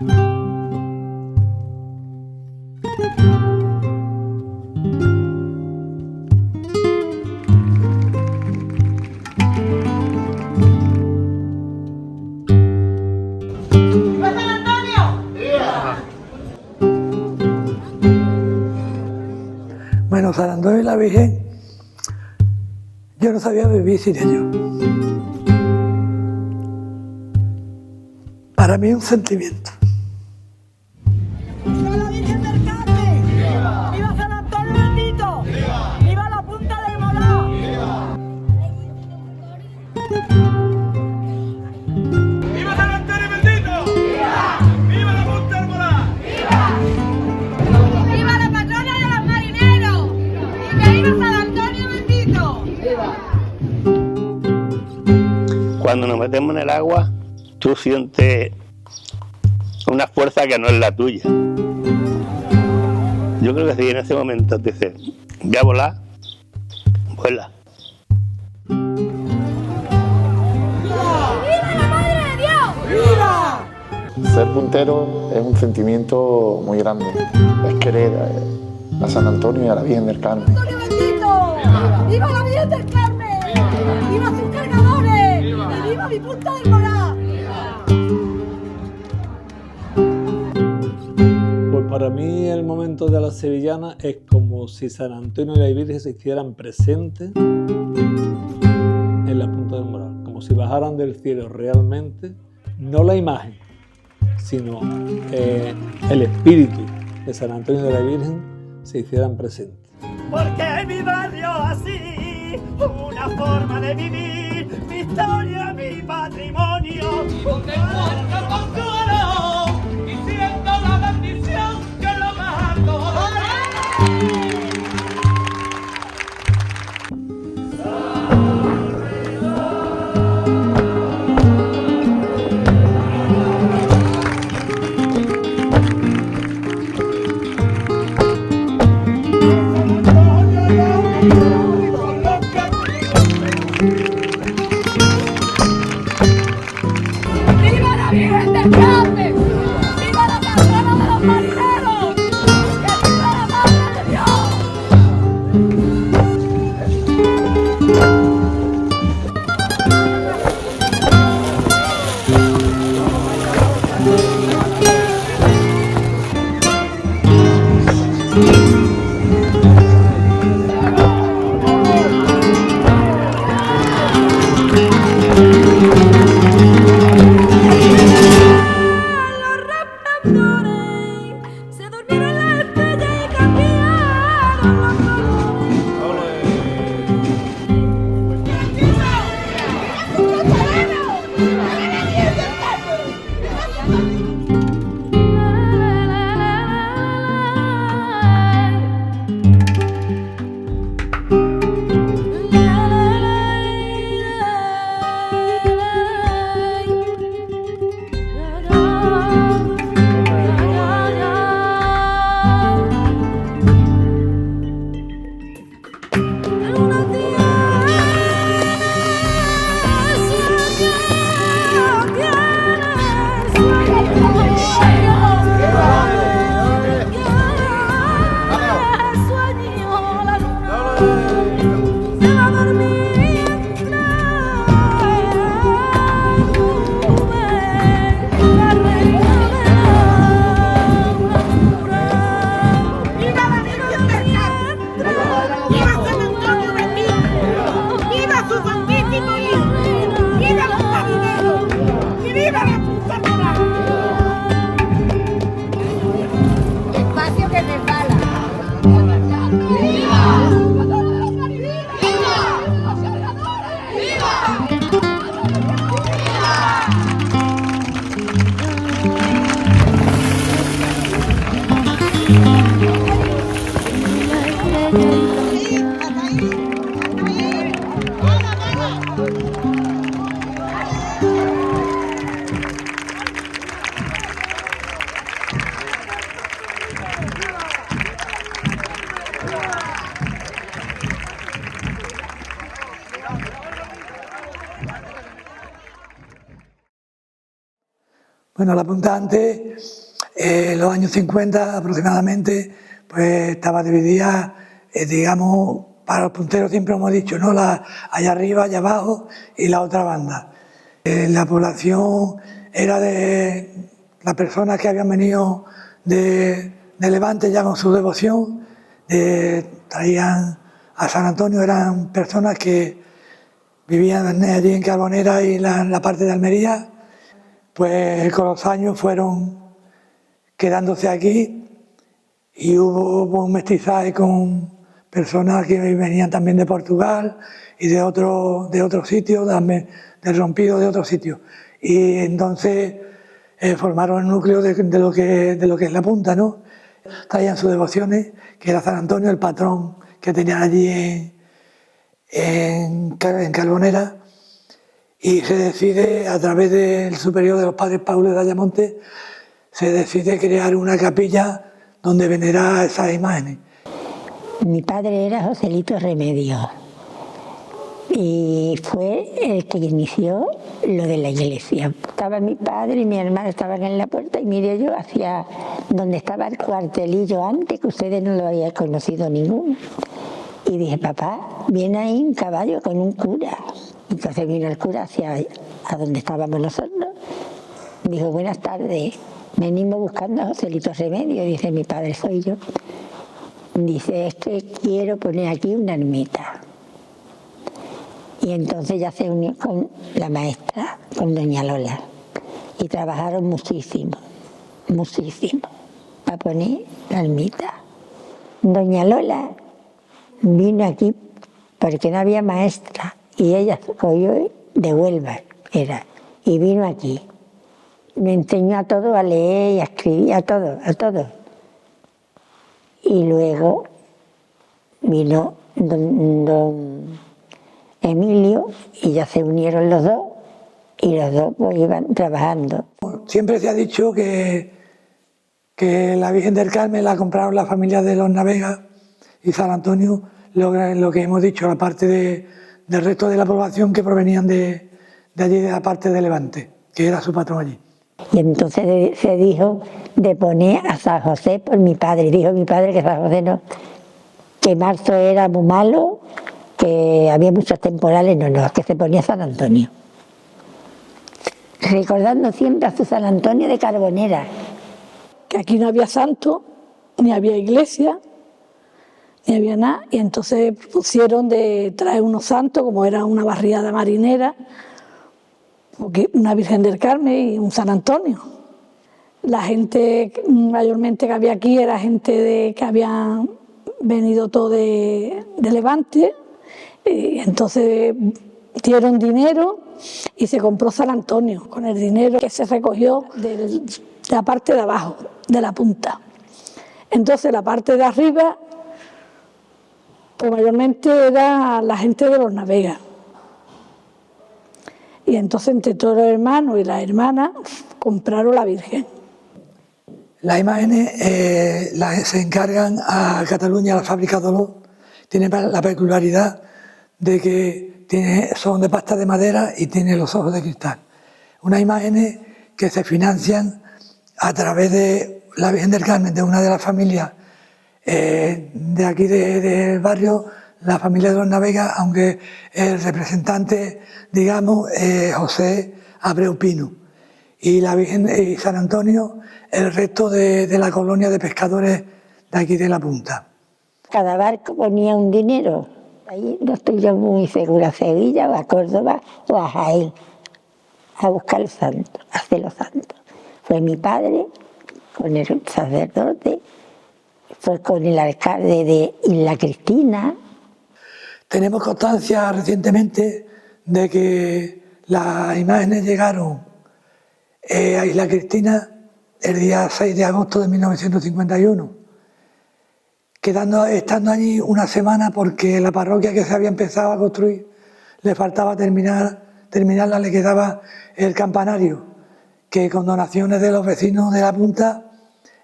Bueno, San Antonio y la Virgen, yo no sabía vivir sin ellos. Para mí es un sentimiento. ¡Viva la Virgen del Carmen! ¡Viva! ¡Viva San Antonio bendito! ¡Viva! ¡Viva la Punta del Morao! ¡Viva! ¡Viva San Antonio bendito! ¡Viva! ¡Viva la Punta del Morao! ¡Viva! ¡Viva la patrona de los marineros! ¡Y que viva San Antonio bendito! ¡Viva! Cuando nos metemos en el agua, tú sientes una fuerza que no es la tuya. Yo creo que si en ese momento te dices, voy a volar, vuela. ¡Viva la Madre de Dios! ¡Viva! Ser puntero es un sentimiento muy grande. Es querer a San Antonio y a la Virgen del Carmen. ¡Antonio bendito! ¡Viva! ¡Viva la Virgen del Carmen! ¡Viva sus cargadores! ¡Y viva mi Punta del Morao! Pues para mí el momento de la sevillana es como si San Antonio y la Virgen se hicieran presentes en la Punta del Morao, como si bajaran del cielo realmente, no la imagen, sino el espíritu de San Antonio y de la Virgen se hicieran presentes. Porque en mi barrio así, una forma de vivir, mi historia, mi patrimonio. Donde el puerto consuelo, y siento la bendición que lo mando. ¡Viva la Virgen del Bueno, la punta antes, en los años 50 aproximadamente, pues estaba dividida, digamos, para los punteros siempre hemos dicho, ¿no? Allá arriba, allá abajo y la otra banda. La población era de las personas que habían venido de Levante ya con su devoción, traían a San Antonio, eran personas que vivían allí en Carbonera y la parte de Almería, pues con los años fueron quedándose aquí y hubo un mestizaje con personas que venían también de Portugal y de otros sitios, también de Rompido, de otros sitios. Y entonces formaron el núcleo de lo que es la punta, ¿no? Traían sus devociones, que era San Antonio, el patrón que tenían allí en Carbonera, y se decide, a través del superior de los padres Paulo de Ayamonte, se decide crear una capilla donde venerar esas imágenes. Mi padre era Joselito Remedios y fue el que inició lo de la iglesia. Estaba mi padre y mi hermano estaban en la puerta y miré yo hacia donde estaba el cuartelillo antes, que ustedes no lo habían conocido ninguno. Y dije, papá, viene ahí un caballo con un cura. Entonces vino el cura hacia a donde estábamos nosotros. Dijo, buenas tardes, venimos buscando a Joselito Remedios. Dice, mi padre soy yo. Dice, es que quiero poner aquí una ermita. Y entonces ya se unió con la maestra, con doña Lola. Y trabajaron muchísimo, muchísimo, para poner la ermita. Doña Lola vino aquí porque no había maestra y ella cogió de Huelva, era, y vino aquí. Me enseñó a todo, a leer y a escribir, a todo, a todo. Y luego vino don Emilio y ya se unieron los dos y los dos pues iban trabajando. Siempre se ha dicho que la Virgen del Carmen la compraron la familia de los Navega y San Antonio, lo que hemos dicho, la parte del resto de la población que provenían de allí, de la parte de Levante, que era su patrón allí. Y entonces se dijo de poner a San José por mi padre. Dijo mi padre que San José no, que marzo era muy malo, que había muchos temporales, no, que se ponía San Antonio. Recordando siempre a su San Antonio de Carbonera. Que aquí no había santo, ni había iglesia, ni había nada, y entonces pusieron de traer unos santos, como era una barriada marinera, porque una Virgen del Carmen y un San Antonio. La gente mayormente que había aquí era gente que había venido todo de Levante, y entonces dieron dinero y se compró San Antonio, con el dinero que se recogió de la parte de abajo, de la punta. Entonces la parte de arriba, pues mayormente era la gente de los Navega. Y entonces entre todos los hermanos y las hermanas compraron la Virgen. Las imágenes se encargan a Cataluña, a la fábrica Dolor. Tiene la peculiaridad de que son de pasta de madera y tiene los ojos de cristal. Unas imágenes que se financian a través de la Virgen del Carmen, de una de las familias de aquí del barrio, la familia de los Navega, aunque el representante, digamos, José Abreu Pino. Y la Virgen y San Antonio, el resto de la colonia de pescadores de aquí de la punta. Cada barco ponía un dinero. Ahí no estoy yo muy segura, a Sevilla o a Córdoba o a Jaén, a buscar los santos, a hacer los santos. Fue mi padre con el sacerdote, fue con el alcalde de Isla Cristina. Tenemos constancia recientemente de que las imágenes llegaron a Isla Cristina el día 6 de agosto de 1951, estando allí una semana porque la parroquia que se había empezado a construir le faltaba terminarla, le quedaba el campanario, que con donaciones de los vecinos de la punta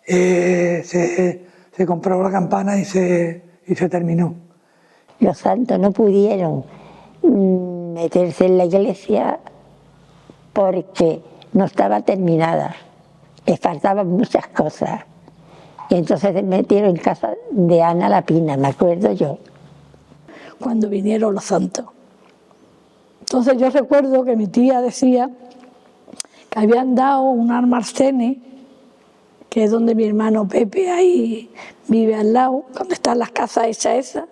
se compró la campana y se terminó. Los santos no pudieron meterse en la iglesia porque no estaba terminada. le faltaban muchas cosas. Y entonces se metieron en casa de Ana la Pina, me acuerdo yo. Cuando vinieron los santos. Entonces yo recuerdo que mi tía decía que habían dado un almacén, que es donde mi hermano Pepe ahí vive al lado, donde están las casas hechas esas,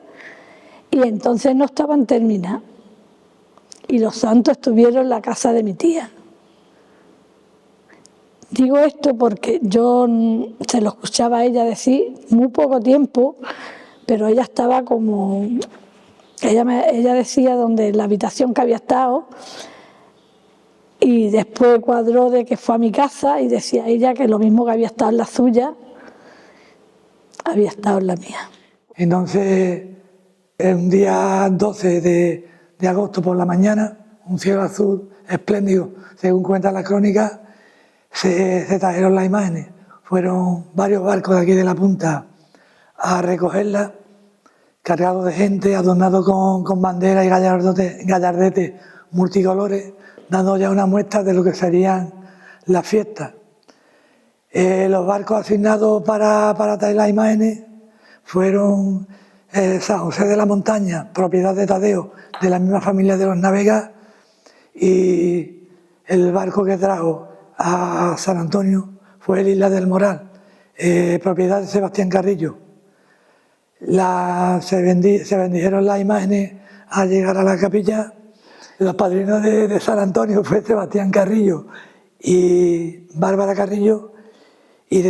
y entonces no estaban terminadas. Y los santos estuvieron en la casa de mi tía. Digo esto porque yo se lo escuchaba a ella decir muy poco tiempo, pero ella estaba como... Ella decía donde la habitación que había estado, y después cuadró de que fue a mi casa y decía ella que lo mismo que había estado en la suya, había estado en la mía. Entonces, un día 12 de agosto por la mañana, un cielo azul espléndido, según cuenta la crónica, se trajeron las imágenes. Fueron varios barcos de aquí de la punta a recogerlas, cargados de gente, adornados con banderas y gallardetes multicolores, dando ya una muestra de lo que serían las fiestas. Los barcos asignados para traer las imágenes fueron San José de la Montaña, propiedad de Tadeo, de la misma familia de los Navegas, y el barco que trajo a San Antonio fue el Isla del Moral, propiedad de Sebastián Carrillo. Se bendijeron las imágenes al llegar a la capilla. Los padrinos de San Antonio fue Sebastián Carrillo y Bárbara Carrillo, y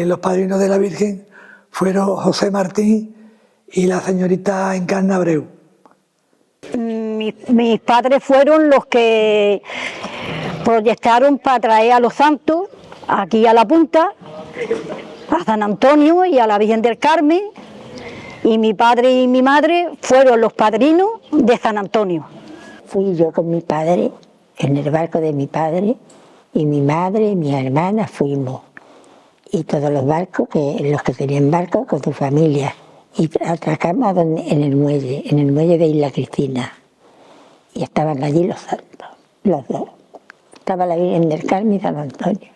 los padrinos de la Virgen fueron José Martín y la señorita Encarna Abreu. Mis padres fueron los que proyectaron para traer a los santos aquí a la punta, a San Antonio y a la Virgen del Carmen, y mi padre y mi madre fueron los padrinos de San Antonio. Fui yo con mi padre, en el barco de mi padre, y mi madre y mi hermana fuimos. Y todos los barcos, los que tenían barcos con su familia. Y atracamos en el muelle de Isla Cristina. Y estaban allí los santos, los dos. Estaba la Virgen del Carmen y San Antonio.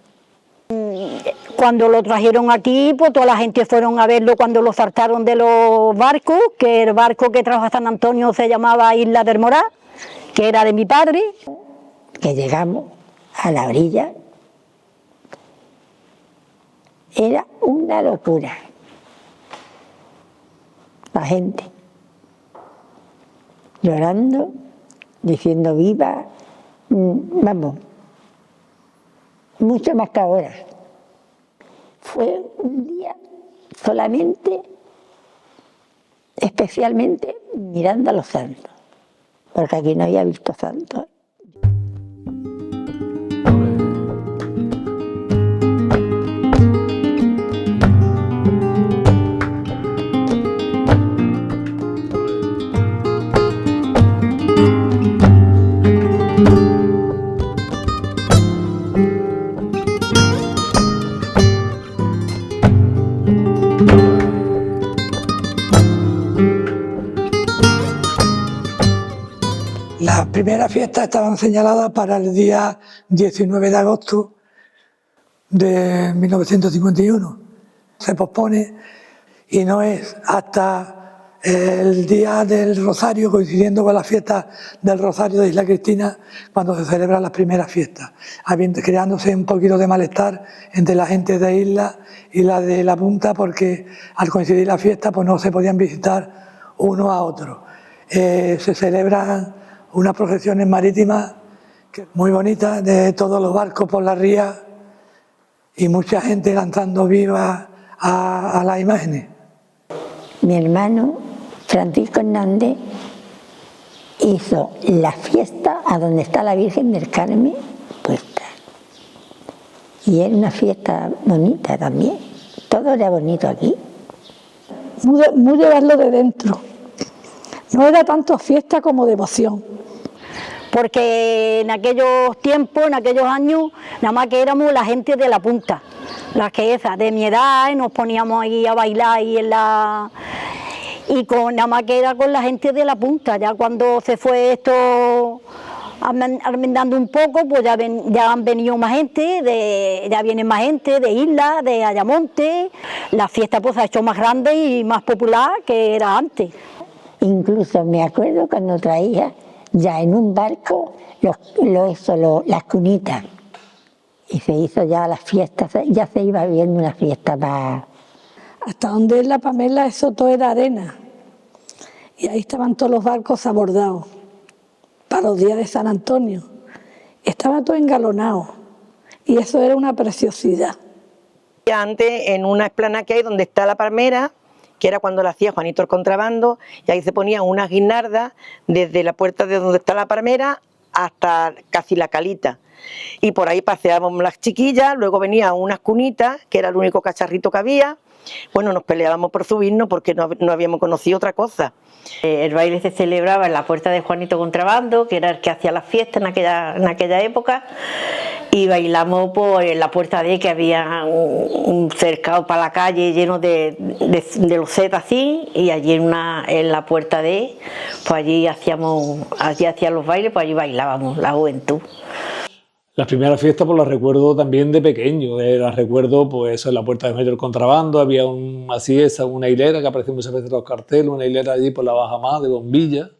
Cuando lo trajeron aquí, pues toda la gente fueron a verlo cuando lo saltaron de los barcos, que el barco que trajo a San Antonio se llamaba Isla del Moral, que era de mi padre. Que llegamos a la orilla, era una locura. La gente llorando, diciendo viva, vamos, mucho más que ahora. Fue un día solamente, especialmente mirando a los santos, porque aquí no había visto santos. Las primeras fiestas estaban señaladas para el día 19 de agosto de 1951. Se pospone y no es hasta el día del Rosario, coincidiendo con las fiestas del Rosario de Isla Cristina, cuando se celebran las primeras fiestas, creándose un poquito de malestar entre la gente de Isla y la de la Punta, porque al coincidir las fiestas pues no se podían visitar uno a otro. Se celebran unas procesiones marítimas muy bonitas de todos los barcos por la ría y mucha gente lanzando vivas a las imágenes. Mi hermano Francisco Hernández hizo la fiesta a donde está la Virgen del Carmen puesta. Y era una fiesta bonita también. Todo era bonito aquí. Muy llevarlo de dentro. No era tanto fiesta como devoción. Porque en aquellos tiempos, en aquellos años, nada más que éramos la gente de la punta, las que esas, de mi edad, nos poníamos ahí a bailar y nada más que era con la gente de la punta. Ya cuando se fue esto almendando un poco, pues ya han venido más gente, ya viene más gente de Isla, de Ayamonte. La fiesta pues se ha hecho más grande y más popular que era antes. Incluso me acuerdo cuando traía ya en un barco las cunitas. Y se hizo ya las fiestas, ya se iba viendo una fiesta más. Hasta donde es la Pamela, eso todo era arena. Y ahí estaban todos los barcos abordados para los días de San Antonio. Estaba todo engalonado y eso era una preciosidad. Antes, en una explanada que hay donde está la palmera, que era cuando la hacía Juanito el Contrabando, y ahí se ponían unas guirnaldas desde la puerta de donde está la palmera hasta casi la calita. Y por ahí paseábamos las chiquillas, luego venían unas cunitas, que era el único cacharrito que había. Bueno, nos peleábamos por subirnos porque no habíamos conocido otra cosa. El baile se celebraba en la puerta de Juanito Contrabando, que era el que hacía las fiestas en aquella época, y bailamos por la puerta D, que había un cercado para la calle lleno de losetas así, y allí en la puerta D, pues allí hacían los bailes, pues allí bailábamos, la juventud. Las primeras fiestas pues las recuerdo también de pequeño, las recuerdo pues en la puerta de Juanito el Contrabando, había una hilera que aparecía muchas veces en los carteles, una hilera allí por la bajamar de bombillas,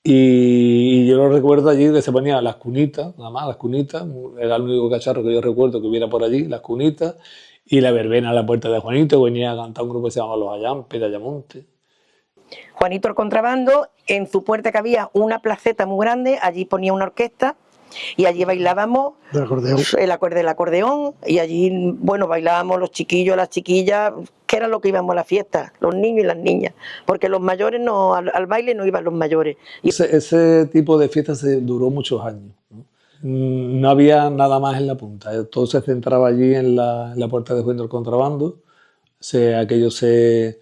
y yo lo recuerdo allí que se ponían las cunitas, nada más las cunitas, era el único cacharro que yo recuerdo que hubiera por allí, las cunitas, y la verbena en la puerta de Juanito, venía a cantar un grupo que se llamaba Los Ayampes de Ayamonte. Juanito el Contrabando, en su puerta que había una placeta muy grande, allí ponía una orquesta, y allí bailábamos el acordeón, y allí, bueno, bailábamos los chiquillos, las chiquillas, que era lo que íbamos a la fiesta, los niños y las niñas, porque los mayores no, al baile no iban los mayores. Ese tipo de fiesta duró muchos años, ¿no? No había nada más en la punta, todo se centraba allí en la puerta de Juanito el Contrabando, aquello se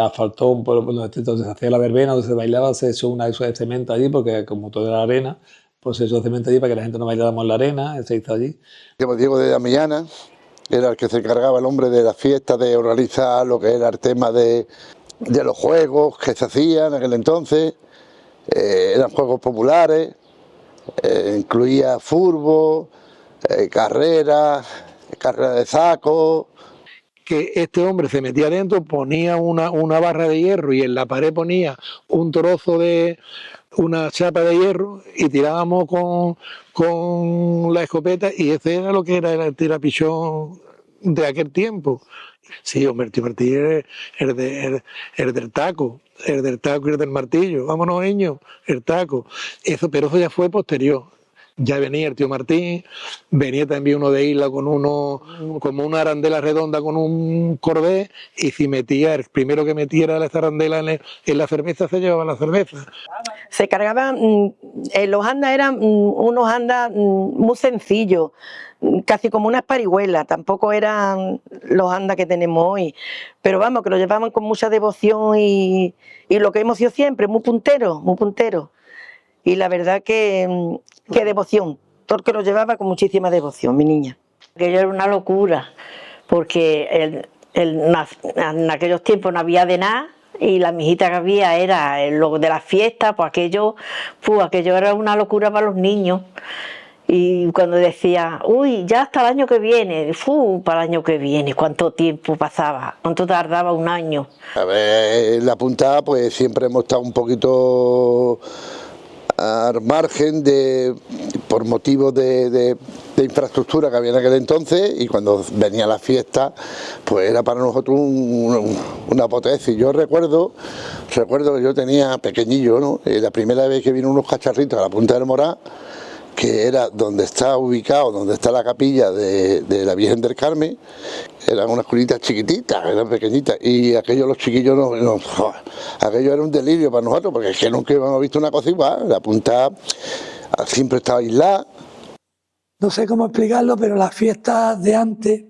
asfaltó donde se hacía la verbena, donde se bailaba, se echó una de cemento allí, porque como todo era arena, pues se echó cemento allí para que la gente no bailáramos en la arena, se hizo allí. Diego de Damiana era el que se encargaba, el hombre de la fiesta, de organizar lo que era el tema de los juegos que se hacían en aquel entonces. Eran juegos populares, incluía fútbol, carreras de saco. Que este hombre se metía adentro, ponía una barra de hierro y en la pared ponía un trozo de una chapa de hierro y tirábamos con la escopeta, y ese era lo que era el tirapichón de aquel tiempo. Sí, hombre, el tío Martí es el del taco, el del martillo. Vámonos, niños, el taco. Pero eso ya fue posterior. Ya venía el tío Martín, venía también uno de Isla como una arandela redonda con un cordé, y si metía, el primero que metiera esa arandela en la cerveza se llevaba la cerveza. Se cargaban, los andas eran unos andas muy sencillos, casi como unas parihuelas, tampoco eran los andas que tenemos hoy, pero vamos, que lo llevaban con mucha devoción y lo que hemos sido siempre, muy punteros, muy punteros. Y la verdad que devoción, todo el que lo llevaba con muchísima devoción, mi niña. Aquello era una locura, porque en aquellos tiempos no había de nada, y la mijita que había era lo de las fiestas, pues aquello era una locura para los niños. Y cuando decía, uy, ya hasta el año que viene, para el año que viene, ¿cuánto tiempo pasaba? ¿Cuánto tardaba un año? A ver, en la punta pues siempre hemos estado un poquito al margen por motivos de infraestructura que había en aquel entonces, y cuando venía la fiesta pues era para nosotros una apoteosis. Yo recuerdo que yo tenía pequeñillo, ¿no? La primera vez que vino unos cacharritos a la Punta del Morá, que era donde está ubicado, donde está la capilla de la Virgen del Carmen. Eran unas cunitas chiquititas, eran pequeñitas, y aquello los chiquillos aquello era un delirio para nosotros, porque es que nunca habíamos visto una cosa igual. La punta siempre estaba aislada. No sé cómo explicarlo, pero las fiestas de antes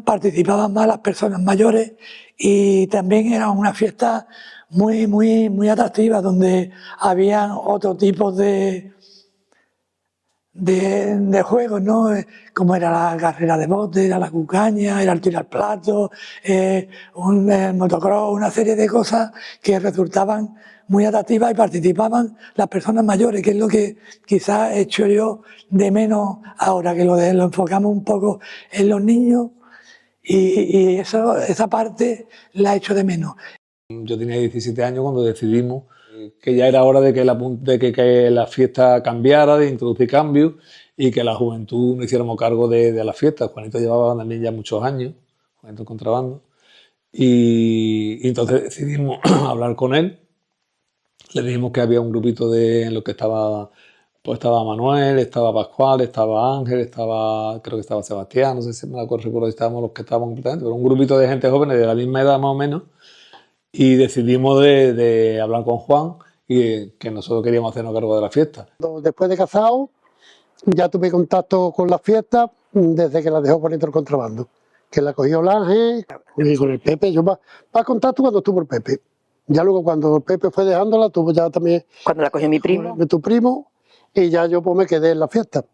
participaban más las personas mayores, y también eran una fiesta muy, muy, muy atractiva, donde había otro tipo de juegos, ¿no? Como era la carrera de bote, era la cucaña, era el tiro al plato, el motocross, una serie de cosas que resultaban muy atractiva y participaban las personas mayores, que es lo que quizás he hecho yo de menos ahora, que lo enfocamos un poco en los niños y esa parte la he hecho de menos. Yo tenía 17 años cuando decidimos que ya era hora de que la fiesta cambiara, de introducir cambios y que la juventud nos hiciéramos cargo de las fiestas. Juanito llevaba también ya muchos años, Juanito Contrabando, y entonces decidimos hablar con él. Le dijimos que había un grupito en lo que estaba Manuel, estaba Pascual, estaba Ángel, creo que estaba Sebastián, no sé si me recuerdo si estábamos los que estábamos completamente, pero un grupito de gente joven de la misma edad más o menos, y decidimos de hablar con Juan y que nosotros queríamos hacernos cargo de la fiesta. Después de casado, ya tuve contacto con las fiestas desde que la dejó Juanito el Contrabando, que la cogió el Ángel y con el Pepe. Yo más contacto cuando estuvo el Pepe. Ya luego cuando el Pepe fue dejándola, tuvo ya también... Cuando la cogió mi primo. Tu primo, y ya yo pues me quedé en la fiesta.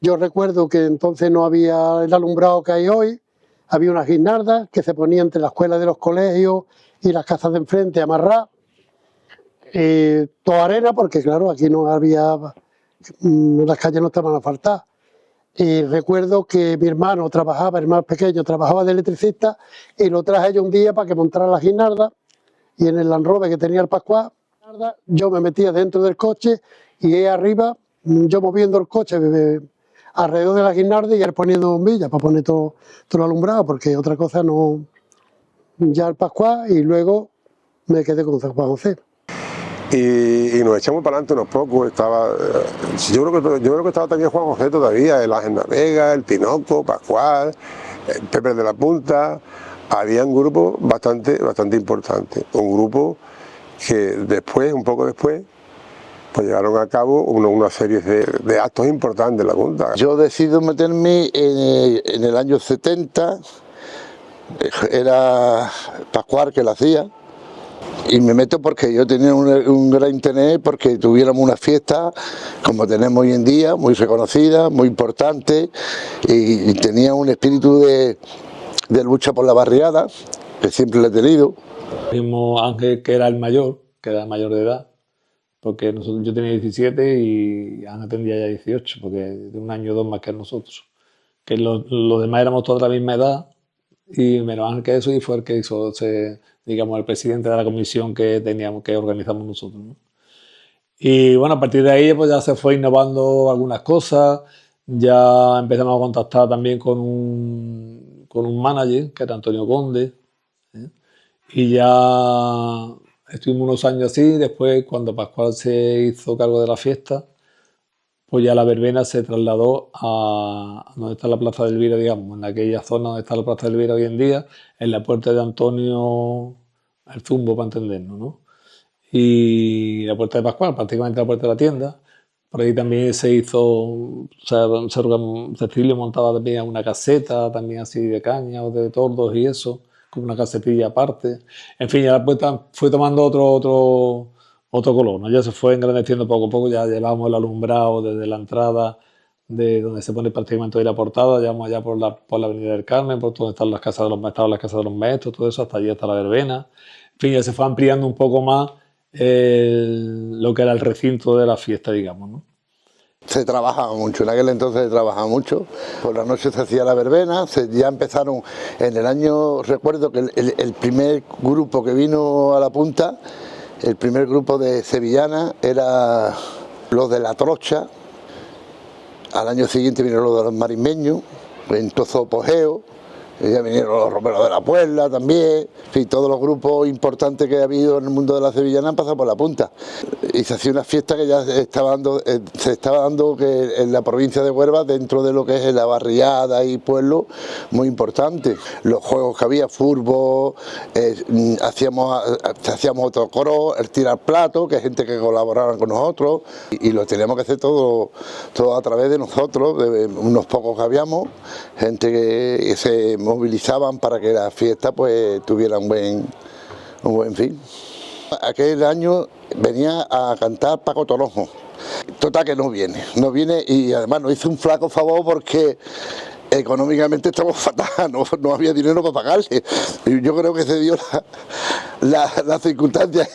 Yo recuerdo que entonces no había el alumbrado que hay hoy, había una guirnalda que se ponía entre la escuela de los colegios y las casas de enfrente amarradas. Toda arena, porque claro, aquí no había... las calles no estaban asfaltadas. Y recuerdo que mi hermano trabajaba, el más pequeño, trabajaba de electricista y lo traje yo un día para que montara la guirnalda. Y en el Land Rover que tenía el Pascual, yo me metía dentro del coche y él arriba, yo moviendo el coche alrededor de la guirnalda y él poniendo bombillas para poner todo lo alumbrado, porque otra cosa no... Ya el Pascual y luego me quedé con Juan José. Y nos echamos para adelante unos pocos. Yo creo que estaba también Juan José todavía, el Ángel Navega, el Tinoco, Pascual, el Pepe de la Punta. Había un grupo bastante importante, un grupo que después, un poco después, pues llevaron a cabo una serie de actos importantes en la Junta. Yo decido meterme en el año 70, era Pascual que lo hacía, y me meto porque yo tenía un gran interés porque tuviéramos una fiesta como tenemos hoy en día, muy reconocida, muy importante, y tenía un espíritu de lucha por la barriada, que siempre lo he tenido. Mismo Ángel, que era el mayor, que era mayor de edad, porque yo tenía 17 y Ángel tendría ya 18, porque de un año o dos más que nosotros. Que los demás éramos todos de la misma edad, y menos Ángel que eso, y fue el que hizo, digamos, el presidente de la comisión que organizamos nosotros, ¿no? Y bueno, a partir de ahí pues ya se fue innovando algunas cosas, ya empezamos a contactar también con un manager, que era Antonio Conde, ¿eh? Y ya estuvimos unos años así. Después, cuando Pascual se hizo cargo de la fiesta, pues ya la verbena se trasladó a donde está la Plaza de Elvira, digamos, en aquella zona donde está la Plaza de Elvira hoy en día, en la puerta de Antonio el Zumbo, para entendernos, ¿no? Y la puerta de Pascual, prácticamente la puerta de la tienda. Por ahí también se hizo, Cecilio montaba también una caseta, también así de caña o de tordos y eso, con una casetilla aparte. En fin, ya la puerta fue tomando otro color, ¿no? Ya se fue engrandeciendo poco a poco, ya llevamos el alumbrado desde la entrada de donde se pone prácticamente hoy la portada, llevamos allá por la Avenida del Carmen, por donde están las casas de los maestros, todo eso, hasta allí está la verbena. En fin, ya se fue ampliando un poco más lo que era el recinto de la fiesta, digamos, ¿no? Se trabajaba mucho, en aquel entonces se trabajaba mucho, por la noche se hacía la verbena, ya empezaron en el año, recuerdo que el primer grupo que vino a la punta, el primer grupo de sevillana era los de la Trocha, al año siguiente vinieron los de los marismeños, en todo apogeo. Ya vinieron los romeros de la Puebla también, en fin, todos los grupos importantes que ha habido en el mundo de la sevillana han pasado por la punta. Y se hacía una fiesta que ya se estaba dando que en la provincia de Huelva, dentro de lo que es la barriada y pueblo, muy importante. Los juegos que había, fútbol, hacíamos otro coro, el tirar plato, que hay gente que colaboraba con nosotros, y lo teníamos que hacer todo a través de nosotros, de unos pocos que habíamos, gente que se movilizaban para que la fiesta pues tuviera un buen fin. Aquel año venía a cantar Paco Toronjo. Total que no viene y además nos hizo un flaco favor porque económicamente estamos fatal, no había dinero para pagarle. Yo creo que se dio las circunstancias.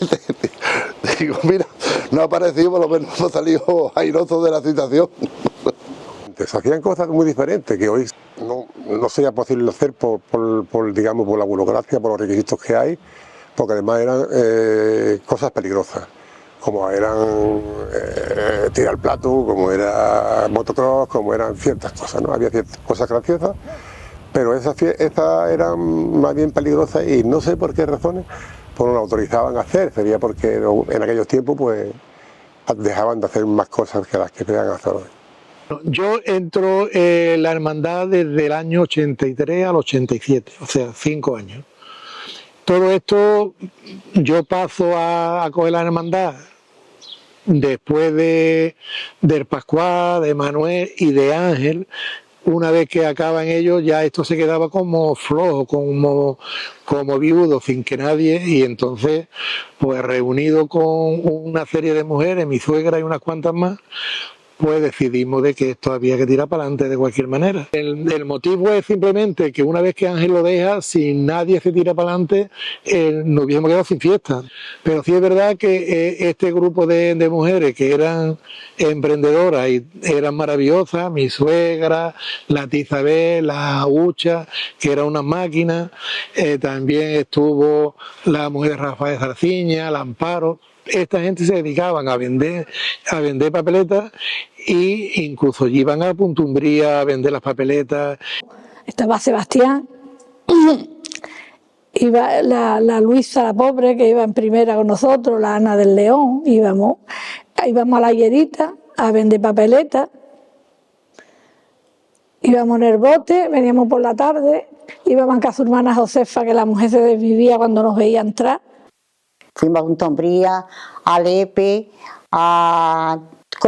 Digo, mira, no ha parecido, por lo menos hemos salido airosos de la situación. Se hacían cosas muy diferentes que hoy no sería posible hacer digamos, por la burocracia, por los requisitos que hay, porque además eran cosas peligrosas, como eran tirar plato, como era motocross, como eran ciertas cosas, ¿no? Había ciertas cosas graciosas, pero esas eran más bien peligrosas y no sé por qué razones pues no lo autorizaban a hacer. Sería porque en aquellos tiempos pues dejaban de hacer más cosas que las que podían hacer hoy. Yo entro en la hermandad desde el año 83 al 87, o sea, 5 años. Todo esto yo paso a coger la hermandad después del Pascual, de Manuel y de Ángel. Una vez que acaban ellos, ya esto se quedaba como flojo, como viudo, sin que nadie, y entonces, pues reunido con una serie de mujeres, mi suegra y unas cuantas más, pues decidimos de que esto había que tirar para adelante de cualquier manera. El motivo es simplemente que una vez que Ángel lo deja, si nadie se tira para adelante, nos hubiésemos quedado sin fiesta. Pero sí es verdad que este grupo de mujeres que eran emprendedoras y eran maravillosas, mi suegra, la tía Isabel, la Ucha, que era una máquina, también estuvo la mujer de Rafael Zarciña, la Amparo. Esta gente se dedicaban a vender papeletas e incluso iban a Puntumbría a vender las papeletas. Estaba Sebastián, iba la Luisa, la pobre, que iba en primera con nosotros, la Ana del León, íbamos a la Higuerita a vender papeletas, íbamos en el bote, veníamos por la tarde, íbamos a casa su hermana Josefa, que la mujer se desvivía cuando nos veía entrar. Fuimos a Puntumbría, a Lepe,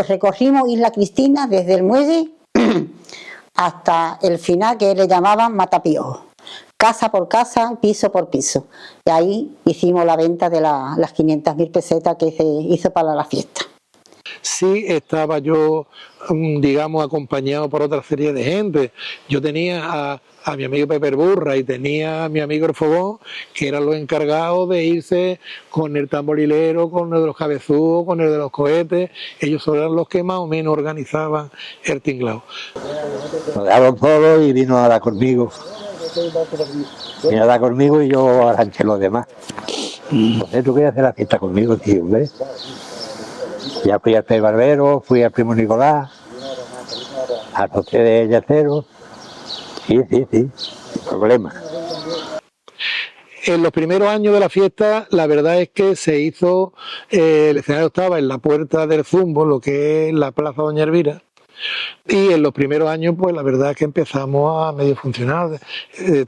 recorrimos Isla Cristina desde el muelle hasta el final, que le llamaban Matapiojos, casa por casa, piso por piso. Y ahí hicimos la venta de las 500.000 pesetas que se hizo para la fiesta. Sí estaba yo, digamos, acompañado por otra serie de gente. Yo tenía a mi amigo Pepe Burra y tenía a mi amigo El Fogón, que eran los encargados de irse con el tamborilero, con el de los cabezudos, con el de los cohetes. Ellos eran los que más o menos organizaban el tinglao. Nos dejaron solo y vino a dar conmigo. Vino a dar conmigo y yo arranqué los demás. Entonces, ¿tú querías hacer la fiesta conmigo, tío? ¿Ves? Ya fui al Pez Barbero, fui al Primo Nicolás, a José de Yacero. Sí, sin problema. En los primeros años de la fiesta, la verdad es que se hizo, el escenario estaba en la puerta del Zumbo, lo que es la Plaza Doña Elvira, y en los primeros años, pues la verdad es que empezamos a medio funcionar.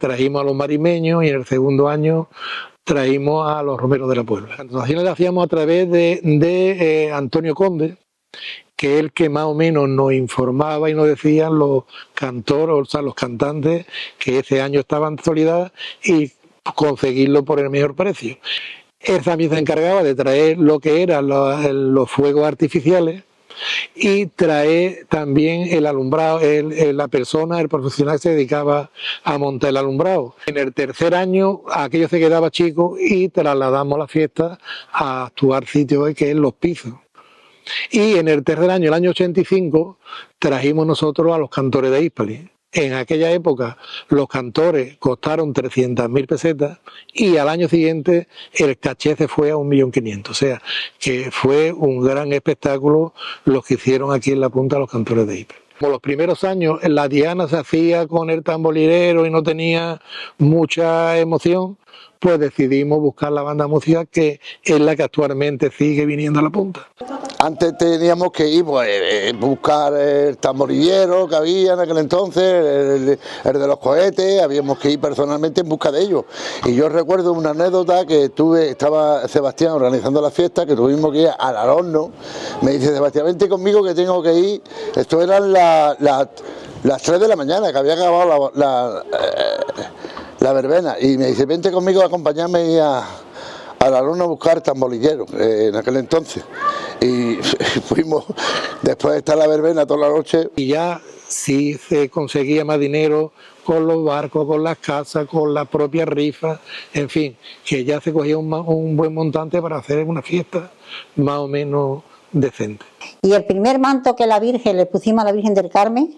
Trajimos a los marimeños y en el segundo año traímos a los romeros de la Puebla. La actuación la hacíamos a través de Antonio Conde, que es el que más o menos nos informaba y nos decían los cantores, o sea, los cantantes que ese año estaban en Soledad y conseguirlo por el mejor precio. Él también se encargaba de traer lo que eran los fuegos artificiales y traer también el alumbrado, la persona, el profesional que se dedicaba a montar el alumbrado. En el tercer año aquello se quedaba chico y trasladamos la fiesta a actuar sitio hoy, que es Los Pisos. Y en el tercer año, el año 85, trajimos nosotros a los cantores de Hispali. En aquella época los cantores costaron 300.000 pesetas y al año siguiente el caché se fue a 1.500.000. O sea, que fue un gran espectáculo lo que hicieron aquí en la punta los cantores de Hispali. Como los primeros años la diana se hacía con el tamborilero y no tenía mucha emoción, pues decidimos buscar la banda música, que es la que actualmente sigue viniendo a la punta. Antes teníamos que ir pues, buscar el tamborillero que había en aquel entonces, el de los cohetes, habíamos que ir personalmente en busca de ellos. Y yo recuerdo una anécdota que estaba Sebastián organizando la fiesta, que tuvimos que ir al horno. Me dice, Sebastián, vente conmigo que tengo que ir. Esto eran las 3 de la mañana, que había acabado la verbena. Y me dice, vente conmigo a acompañarme al horno a buscar tamborillero en aquel entonces. Y fuimos, después de estar la verbena toda la noche. Y ya sí se conseguía más dinero con los barcos, con las casas, con las propias rifas, en fin, que ya se cogía un buen montante para hacer una fiesta más o menos decente. Y el primer manto que la Virgen le pusimos a la Virgen del Carmen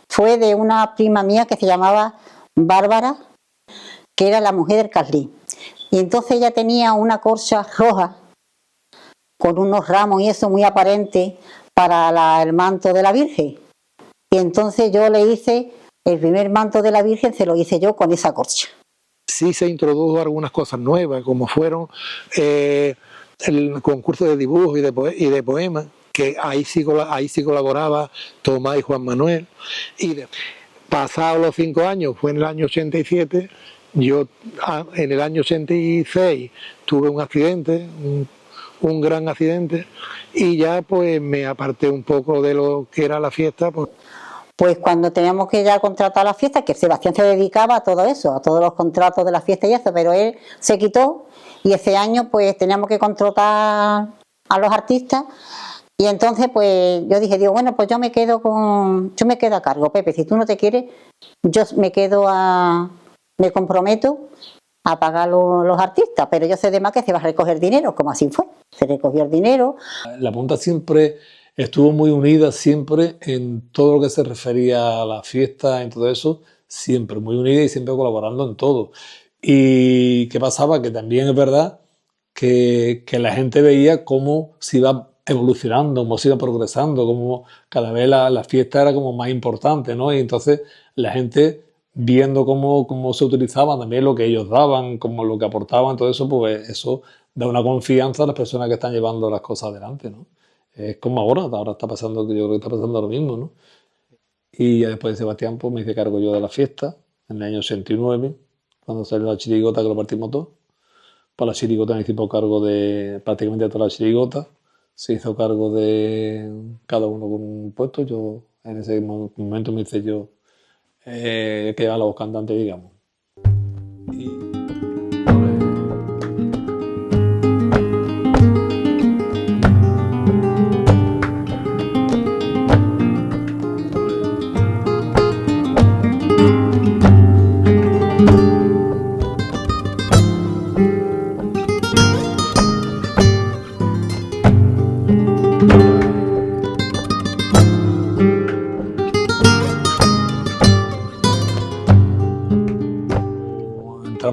fue de una prima mía que se llamaba Bárbara, que era la mujer del Carlín. Y entonces ella tenía una corcha roja con unos ramos y eso muy aparente para el manto de la Virgen. Y entonces yo le hice el primer manto de la Virgen, se lo hice yo con esa corcha. Sí se introdujo algunas cosas nuevas, como fueron el concurso de dibujos y de poemas, que ahí sí colaboraba Tomás y Juan Manuel. Y pasados los 5 años, fue en el año 87, yo en el año 86 tuve un accidente, un gran accidente, y ya pues me aparté un poco de lo que era la fiesta. Pues cuando teníamos que ya contratar la fiesta, que Sebastián se dedicaba a todo eso, a todos los contratos de la fiesta y eso, pero él se quitó y ese año pues teníamos que contratar a los artistas y entonces pues yo dije, digo, bueno, pues yo me quedo a cargo, Pepe, si tú no te quieres, yo me comprometo a pagar los artistas, pero yo sé de más que se va a recoger dinero, como así fue, se recogió el dinero. La Punta siempre estuvo muy unida, siempre en todo lo que se refería a la fiesta, en todo eso, siempre muy unida y siempre colaborando en todo. Y ¿qué pasaba? Que también es verdad que la gente veía cómo se iba evolucionando, cómo se iba progresando, cómo cada vez la fiesta era como más importante, ¿no? Y entonces la gente, viendo cómo se utilizaba también lo que ellos daban, como lo que aportaban, todo eso, pues eso da una confianza a las personas que están llevando las cosas adelante, ¿no? Es como ahora está pasando, yo creo que está pasando lo mismo, ¿no? Y ya después de Sebastián, pues me hice cargo yo de la fiesta, en el año 89, cuando salió la chirigota, que lo partimos todo. Para la chirigota me hicimos cargo de prácticamente toda la chirigota, se hizo cargo de cada uno con un puesto, yo en ese momento me hice yo que llevaba los cantantes, digamos.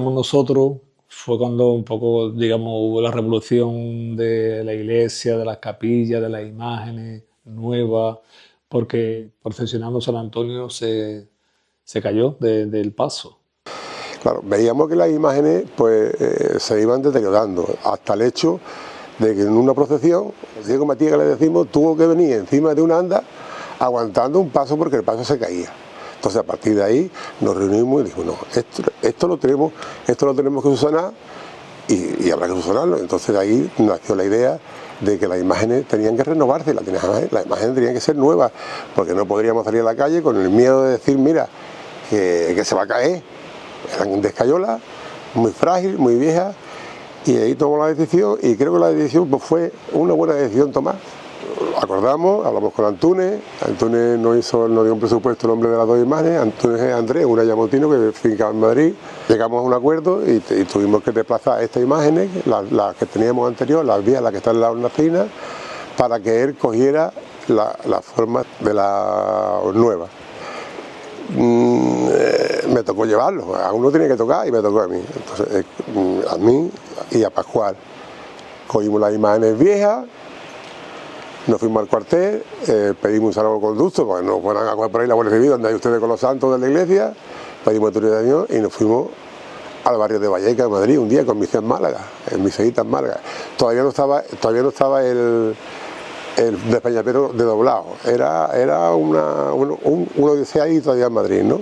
Nosotros fue cuando un poco, digamos, hubo la revolución de la iglesia, de las capillas, de las imágenes nuevas, porque procesionando San Antonio se cayó del paso. Claro, veíamos que las imágenes pues se iban deteriorando, hasta el hecho de que en una procesión, el Diego Matías que le decimos, tuvo que venir encima de una anda aguantando un paso porque el paso se caía. Entonces a partir de ahí nos reunimos y dijimos, no, esto lo tenemos que subsanar y habrá que subsanarlo. Entonces de ahí nació la idea de que las imágenes tenían que renovarse, las imágenes tenían que ser nuevas, porque no podríamos salir a la calle con el miedo de decir, mira, que se va a caer. Eran de escayola, muy frágil, muy vieja, y ahí tomó la decisión, y creo que la decisión pues, fue una buena decisión tomar. Acordamos, hablamos con Antunes nos dio un presupuesto el nombre de las 2 imágenes, Antunes es Andrés, una Yamotino que fincaba en Madrid, llegamos a un acuerdo y tuvimos que desplazar estas imágenes, las que teníamos anterior, las viejas, las que están en la hornacina, para que él cogiera la forma de la nueva. Me tocó llevarlo, a uno tenía que tocar y me tocó a mí, entonces a mí y a Pascual. Cogimos las imágenes viejas, nos fuimos al cuartel, pedimos un salvoconducto, porque no fueran a coger por ahí la Guardia Civil, donde hay ustedes con los santos de la iglesia, pedimos autorización y nos fuimos al barrio de Valleca, de Madrid, un día con misa en Málaga, en miseíta en Málaga. Todavía no estaba el despeñapero de doblado, era una odisea ahí todavía en Madrid, ¿no?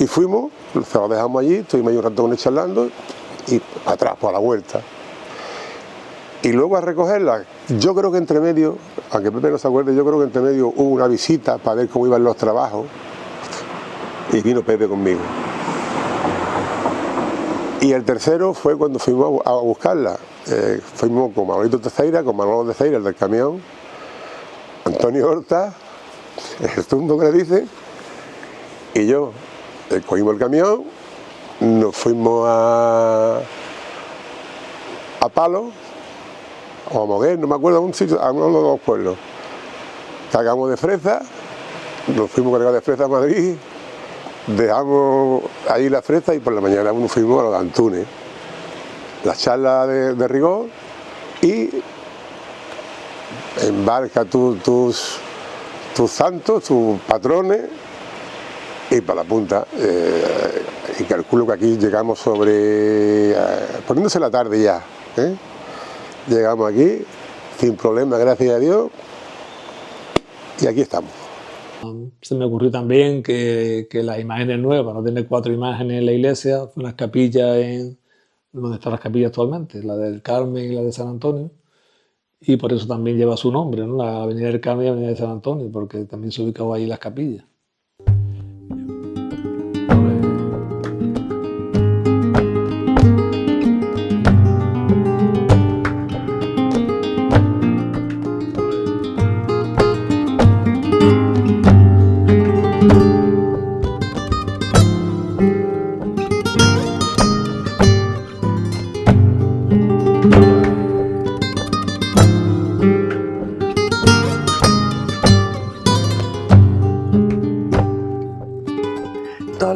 Y fuimos, se lo dejamos allí, estuvimos ahí un rato con él charlando y atrás, por la vuelta. Y luego a recogerla, yo creo que entre medio, aunque Pepe no se acuerde, yo creo que entre medio hubo una visita para ver cómo iban los trabajos y vino Pepe conmigo. Y el tercero fue cuando fuimos a buscarla, fuimos con Manolito Teceira, con Manolo Teceira, el del camión, Antonio Horta, el tumbo que le dice, y yo cogimos el camión, nos fuimos a Palo o a Moguer, no me acuerdo, a un sitio, a uno de los dos pueblos. Cargamos de fresa, nos fuimos cargados de fresa a Madrid, dejamos ahí la fresa y por la mañana nos fuimos a los de Antunes. La charla de rigor y embarca tus santos, tus patrones y para la punta. Y calculo que aquí llegamos poniéndose la tarde ya. Llegamos aquí sin problema, gracias a Dios, y aquí estamos. Se me ocurrió también que las imágenes nuevas, no tener 4 imágenes en la iglesia, unas capillas donde están las capillas actualmente, la del Carmen y la de San Antonio, y por eso también lleva su nombre, ¿no? La Avenida del Carmen y la Avenida de San Antonio, porque también se ubican ahí las capillas.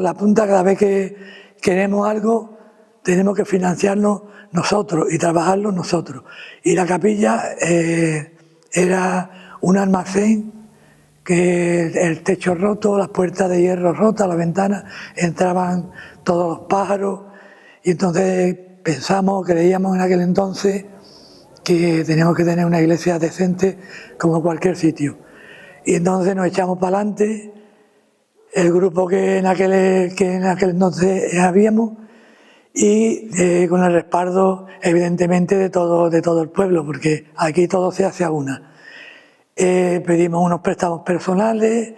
La punta, cada vez que queremos algo, tenemos que financiarnos nosotros y trabajarlo nosotros. Y la capilla era un almacén, que el techo roto, las puertas de hierro rotas, las ventanas, entraban todos los pájaros, y entonces creíamos en aquel entonces que teníamos que tener una iglesia decente como cualquier sitio. Y entonces nos echamos para adelante, el grupo que en aquel entonces habíamos, y con el respaldo evidentemente de todo el pueblo, porque aquí todo se hace a una. Pedimos unos préstamos personales.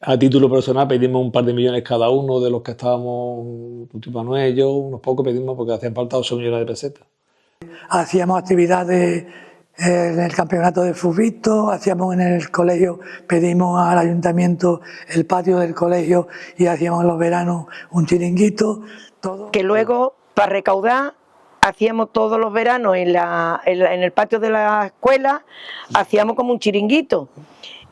A título personal pedimos un par de millones cada uno de los que estábamos, tipo Manuel y yo, unos pocos pedimos porque hacían falta 8 millones de pesetas. Hacíamos actividades en el campeonato de fútbol, hacíamos en el colegio, pedimos al ayuntamiento el patio del colegio y hacíamos en los veranos un chiringuito. Todo. Que luego, para recaudar, hacíamos todos los veranos en el patio de la escuela, hacíamos como un chiringuito.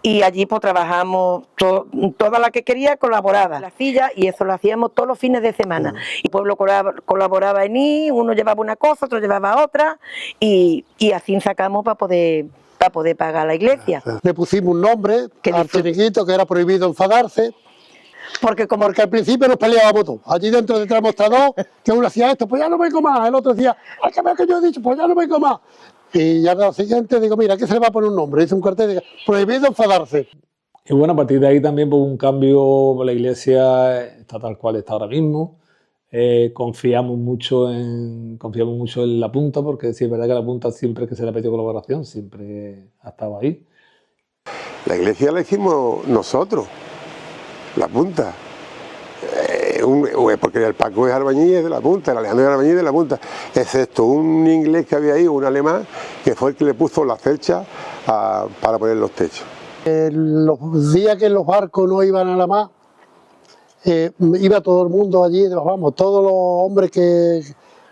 Y allí pues trabajamos, toda la que quería colaboraba, la silla, y eso lo hacíamos todos los fines de semana. Y el pueblo colaboraba en ir, uno llevaba una cosa, otro llevaba otra, y así sacamos para poder pagar la iglesia. Le pusimos un nombre al chiringuito, que era prohibido enfadarse, porque al principio nos peleábamos todos. Allí dentro entramos hasta dos, que uno hacía esto, pues ya no vengo más, el otro decía, ay, que yo he dicho, pues ya no vengo más. Y ya al siguiente digo, mira, ¿qué se le va a poner un nombre? Dice un cartel, dice, prohibido enfadarse. Y bueno, a partir de ahí también hubo un cambio, la iglesia está tal cual está ahora mismo. Confiamos mucho en la punta, porque sí es verdad que la punta siempre que se le ha pedido colaboración, siempre ha estado ahí. La iglesia la hicimos nosotros, la punta. Porque el Paco es albañil de la punta, el Alejandro es albañil de la punta, excepto un inglés que había ahí, un alemán, que fue el que le puso la cercha para poner los techos. Los días que los barcos no iban a la mar, iba todo el mundo allí, vamos, todos los hombres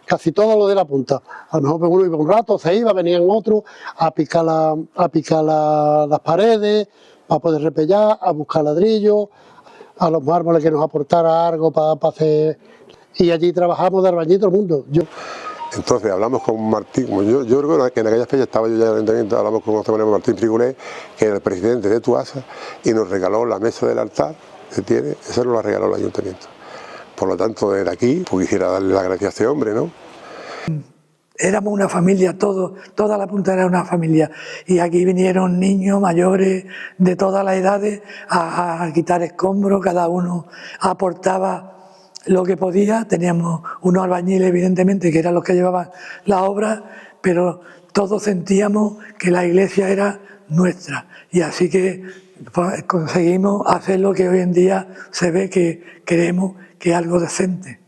casi todos los de la punta. A lo mejor uno iba un rato, se iba, venían otros a picar las paredes, para poder repellar, a buscar ladrillos, a los mármoles que nos aportara algo para hacer. Y allí trabajamos de albañil todo el mundo. Entonces hablamos con Martín, yo creo que en aquella fecha estaba yo ya en el ayuntamiento, hablamos con José Manuel Martín Frigolet, que era el presidente de Tuasa, y nos regaló la mesa del altar que tiene, eso nos la regaló el ayuntamiento. Por lo tanto, desde aquí, pues quisiera darle las gracias a este hombre, ¿no? Éramos una familia, toda la punta era una familia, y aquí vinieron niños, mayores, de todas las edades, a quitar escombros, cada uno aportaba lo que podía. Teníamos unos albañiles, evidentemente, que eran los que llevaban la obra, pero todos sentíamos que la iglesia era nuestra, y así que pues, conseguimos hacer lo que hoy en día se ve que creemos que es algo decente.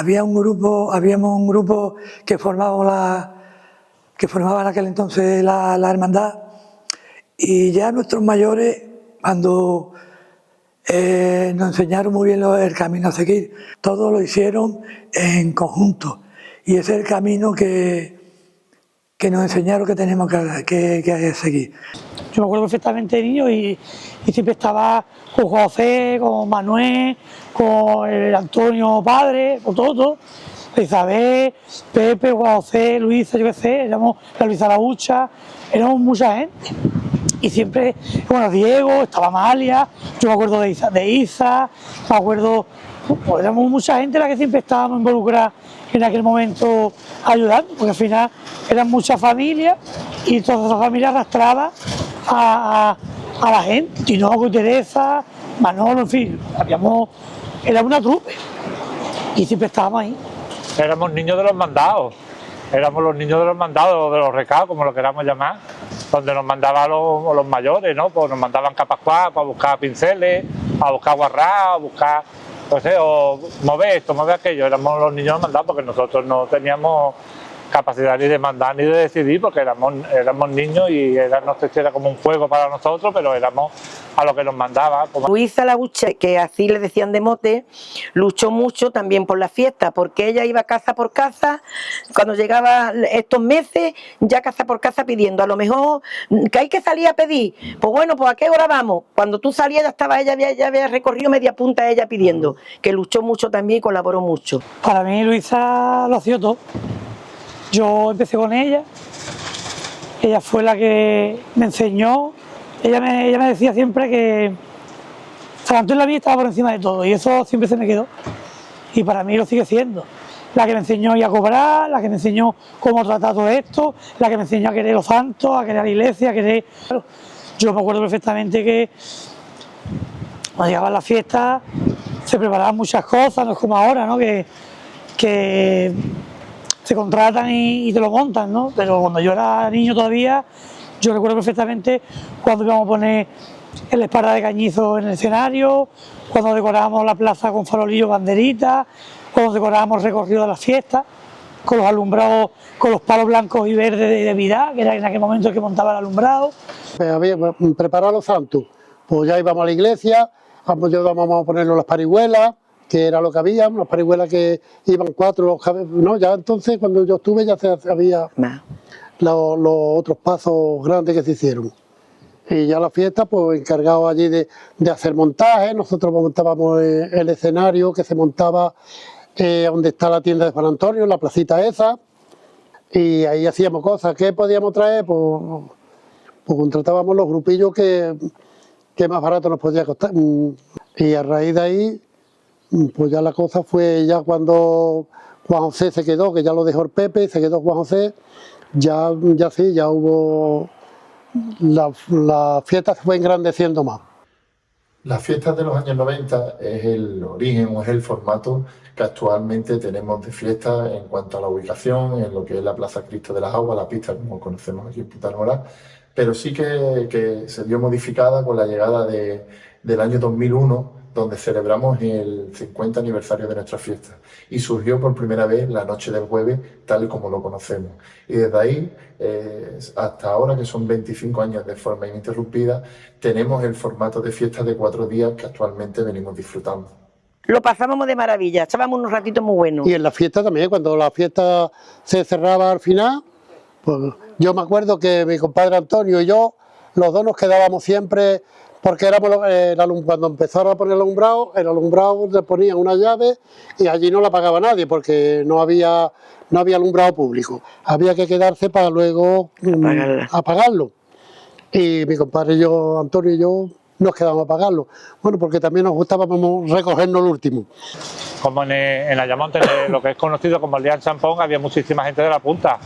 habíamos un grupo que formaba en aquel entonces la hermandad, y ya nuestros mayores, cuando nos enseñaron muy bien el camino a seguir, todo lo hicieron en conjunto, y ese es el camino que nos enseñaron que tenemos que seguir. Yo me acuerdo perfectamente de niño y siempre estaba con José, con Manuel, con el Antonio padre, con todos, Isabel, Pepe, José, Luisa, yo qué sé, éramos la Luisa la Hucha, éramos mucha gente. Y siempre, bueno, Diego, estaba Amalia, yo me acuerdo de Isa, me acuerdo, pues éramos mucha gente la que siempre estábamos involucradas en aquel momento ayudando, porque al final eran muchas familias y todas esas familias arrastradas a la gente, Tinoco, Teresa, Manolo, en fin, era una trupe y siempre estábamos ahí. Éramos niños de los mandados, éramos los niños de los mandados, de los recados, como lo queramos llamar, donde nos mandaban los mayores, ¿no? Pues nos mandaban a Pascual a buscar pinceles, a buscar guarrás, a buscar, no sé, o mover esto, mover aquello. Éramos los niños mandados porque nosotros no teníamos capacidad ni de mandar ni de decidir, porque éramos niños y no sé si era como un juego para nosotros, pero éramos a lo que nos mandaba. Luisa la Hucha, que así le decían de mote, luchó mucho también por la fiesta, porque ella iba casa por casa, cuando llegaba estos meses, ya casa por casa pidiendo, a lo mejor que hay que salir a pedir, pues bueno, pues a qué hora vamos, cuando tú salías ya estaba ella, ya había recorrido media punta ella pidiendo, que luchó mucho también y colaboró mucho. Para mí Luisa lo hacía todo. Yo empecé con ella fue la que me enseñó, ella me decía siempre que San Antonio la vida estaba por encima de todo y eso siempre se me quedó y para mí lo sigue siendo. La que me enseñó a cobrar, la que me enseñó cómo tratar todo esto, la que me enseñó a querer los santos, a querer la iglesia, a querer... Yo me acuerdo perfectamente que cuando llegaban las fiestas se preparaban muchas cosas, no es como ahora, ¿no? Que se contratan y te lo montan, ¿no? Pero cuando yo era niño todavía, yo recuerdo perfectamente cuando íbamos a poner el espalda de cañizo en el escenario, cuando decorábamos la plaza con farolillos, banderitas, cuando decorábamos el recorrido de las fiestas, con los alumbrados, con los palos blancos y verdes de Vidá, que era en aquel momento el que montaba el alumbrado. Había preparado los santos, pues ya íbamos a la iglesia, vamos a ponernos las parihuelas, que era lo que había, unas parihuelas que iban 4, no, ya entonces cuando yo estuve ya había los otros pasos grandes que se hicieron. Y ya la fiesta, pues encargados allí de hacer montajes, nosotros montábamos el escenario que se montaba donde está la tienda de San Antonio, en la placita esa, y ahí hacíamos cosas. ¿Qué podíamos traer? Pues contratábamos los grupillos que más barato nos podía costar. Y a raíz de ahí, pues ya la cosa fue, ya cuando Juan José se quedó, que ya lo dejó el Pepe, y se quedó Juan José, ya hubo, la fiesta se fue engrandeciendo más. Las fiestas de los años 90 es el origen o es el formato que actualmente tenemos de fiesta en cuanto a la ubicación, en lo que es la Plaza Cristo de las Aguas, la pista como conocemos aquí en Punta del Moral, pero sí que se vio modificada con la llegada del año 2001, donde celebramos el 50 aniversario de nuestra fiesta y surgió por primera vez la noche del jueves tal y como lo conocemos. Y desde ahí hasta ahora, que son 25 años de forma ininterrumpida, tenemos el formato de fiestas de 4 días que actualmente venimos disfrutando. Lo pasábamos de maravilla, estábamos unos ratitos muy buenos. Y en la fiesta también, cuando la fiesta se cerraba al final, pues yo me acuerdo que mi compadre Antonio y yo, los dos nos quedábamos siempre... Porque cuando empezaron a poner el alumbrado le ponían una llave y allí no la pagaba nadie porque no había alumbrado público. Había que quedarse para luego apagarlo. Y mi compadre Antonio y yo nos quedamos a pagarlo. Bueno, porque también nos gustaba recogernos el último. Como en Ayamonte, lo que es conocido como el Día del Champón, había muchísima gente de la punta.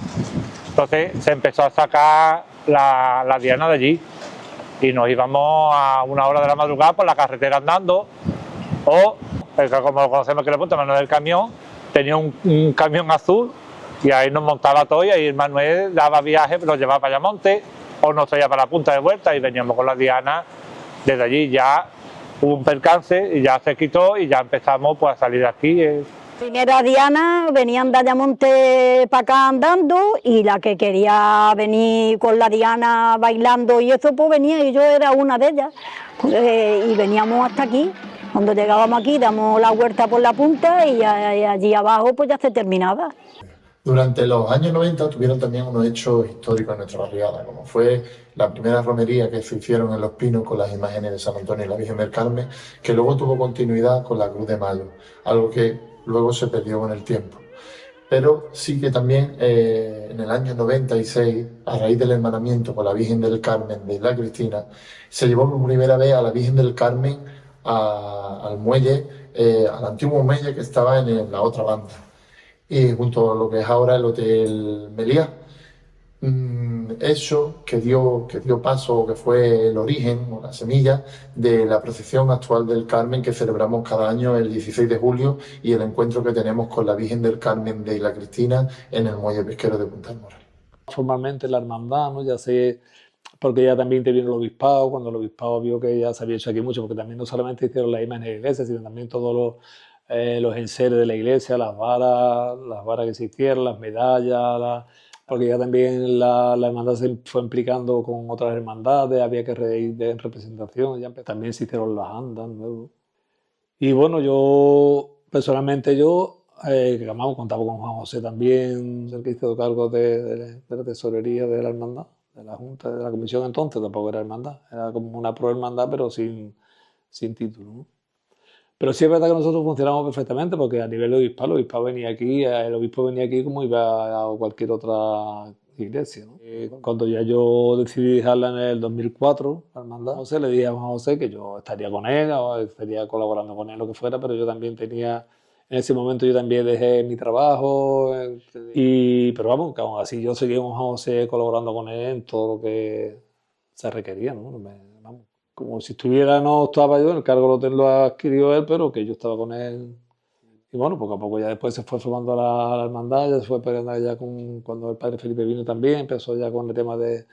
Entonces se empezó a sacar la diana de allí. Y nos íbamos a 1 hora de la madrugada por la carretera andando, o, como lo conocemos aquí en la punta, Manuel del camión, tenía un camión azul y ahí nos montaba todo y ahí el Manuel daba viaje, nos llevaba para Ayamonte o nos traía para la punta de vuelta y veníamos con la diana. Desde allí ya hubo un percance y ya se quitó y ya empezamos pues, a salir de aquí Primera Diana venían de Ayamonte para acá andando y la que quería venir con la Diana bailando y eso pues venía y yo era una de ellas y veníamos hasta aquí. Cuando llegábamos aquí damos la vuelta por la punta y allí abajo pues ya se terminaba. Durante los años 90 tuvieron también unos hechos históricos en nuestra barriada, como fue la primera romería que se hicieron en Los Pinos con las imágenes de San Antonio y la Virgen del Carmen, que luego tuvo continuidad con la Cruz de Mayo, algo que luego se perdió con el tiempo. Pero sí que también en el año 96, a raíz del hermanamiento con la Virgen del Carmen de Isla Cristina, se llevó por primera vez a la Virgen del Carmen al muelle, al antiguo muelle que estaba en la otra banda, y junto a lo que es ahora el Hotel Meliá. Eso que dio paso, que fue el origen o la semilla de la procesión actual del Carmen que celebramos cada año el 16 de julio y el encuentro que tenemos con la Virgen del Carmen de Isla Cristina en el muelle pesquero de Punta del Moral. Formalmente la hermandad, ¿no? Ya sé, porque ya también intervino el obispado, cuando el obispado vio que ya se había hecho aquí mucho, porque también no solamente hicieron las imágenes de la iglesia, sino también todos los enseres de la iglesia, las varas que se hicieron, las medallas, porque ya también la hermandad se fue implicando con otras hermandades, había que ir en representación, ya también se hicieron las andas nuevos. Y bueno, yo personalmente contaba con Juan José también, el que hizo cargo de la tesorería de la hermandad, de la junta, de la comisión entonces, tampoco era hermandad, era como una pro-hermandad pero sin título, ¿no? Pero sí es verdad que nosotros funcionamos perfectamente porque a nivel de obispado, el obispo venía aquí como iba a cualquier otra iglesia, ¿no? Cuando ya yo decidí dejarla en el 2004, la hermandad, le dije a Juan José que yo estaría con él o estaría colaborando con él, lo que fuera, pero yo también tenía, en ese momento yo también dejé mi trabajo, pero vamos, que aún así yo seguía con Juan José colaborando con él en todo lo que se requería, ¿no? Como si no estaba yo, el cargo lo adquirió él, pero que yo estaba con él. Y bueno, poco a poco ya después se fue formando la hermandad, ya se fue peleando ya cuando el padre Felipe vino también, empezó ya con el tema de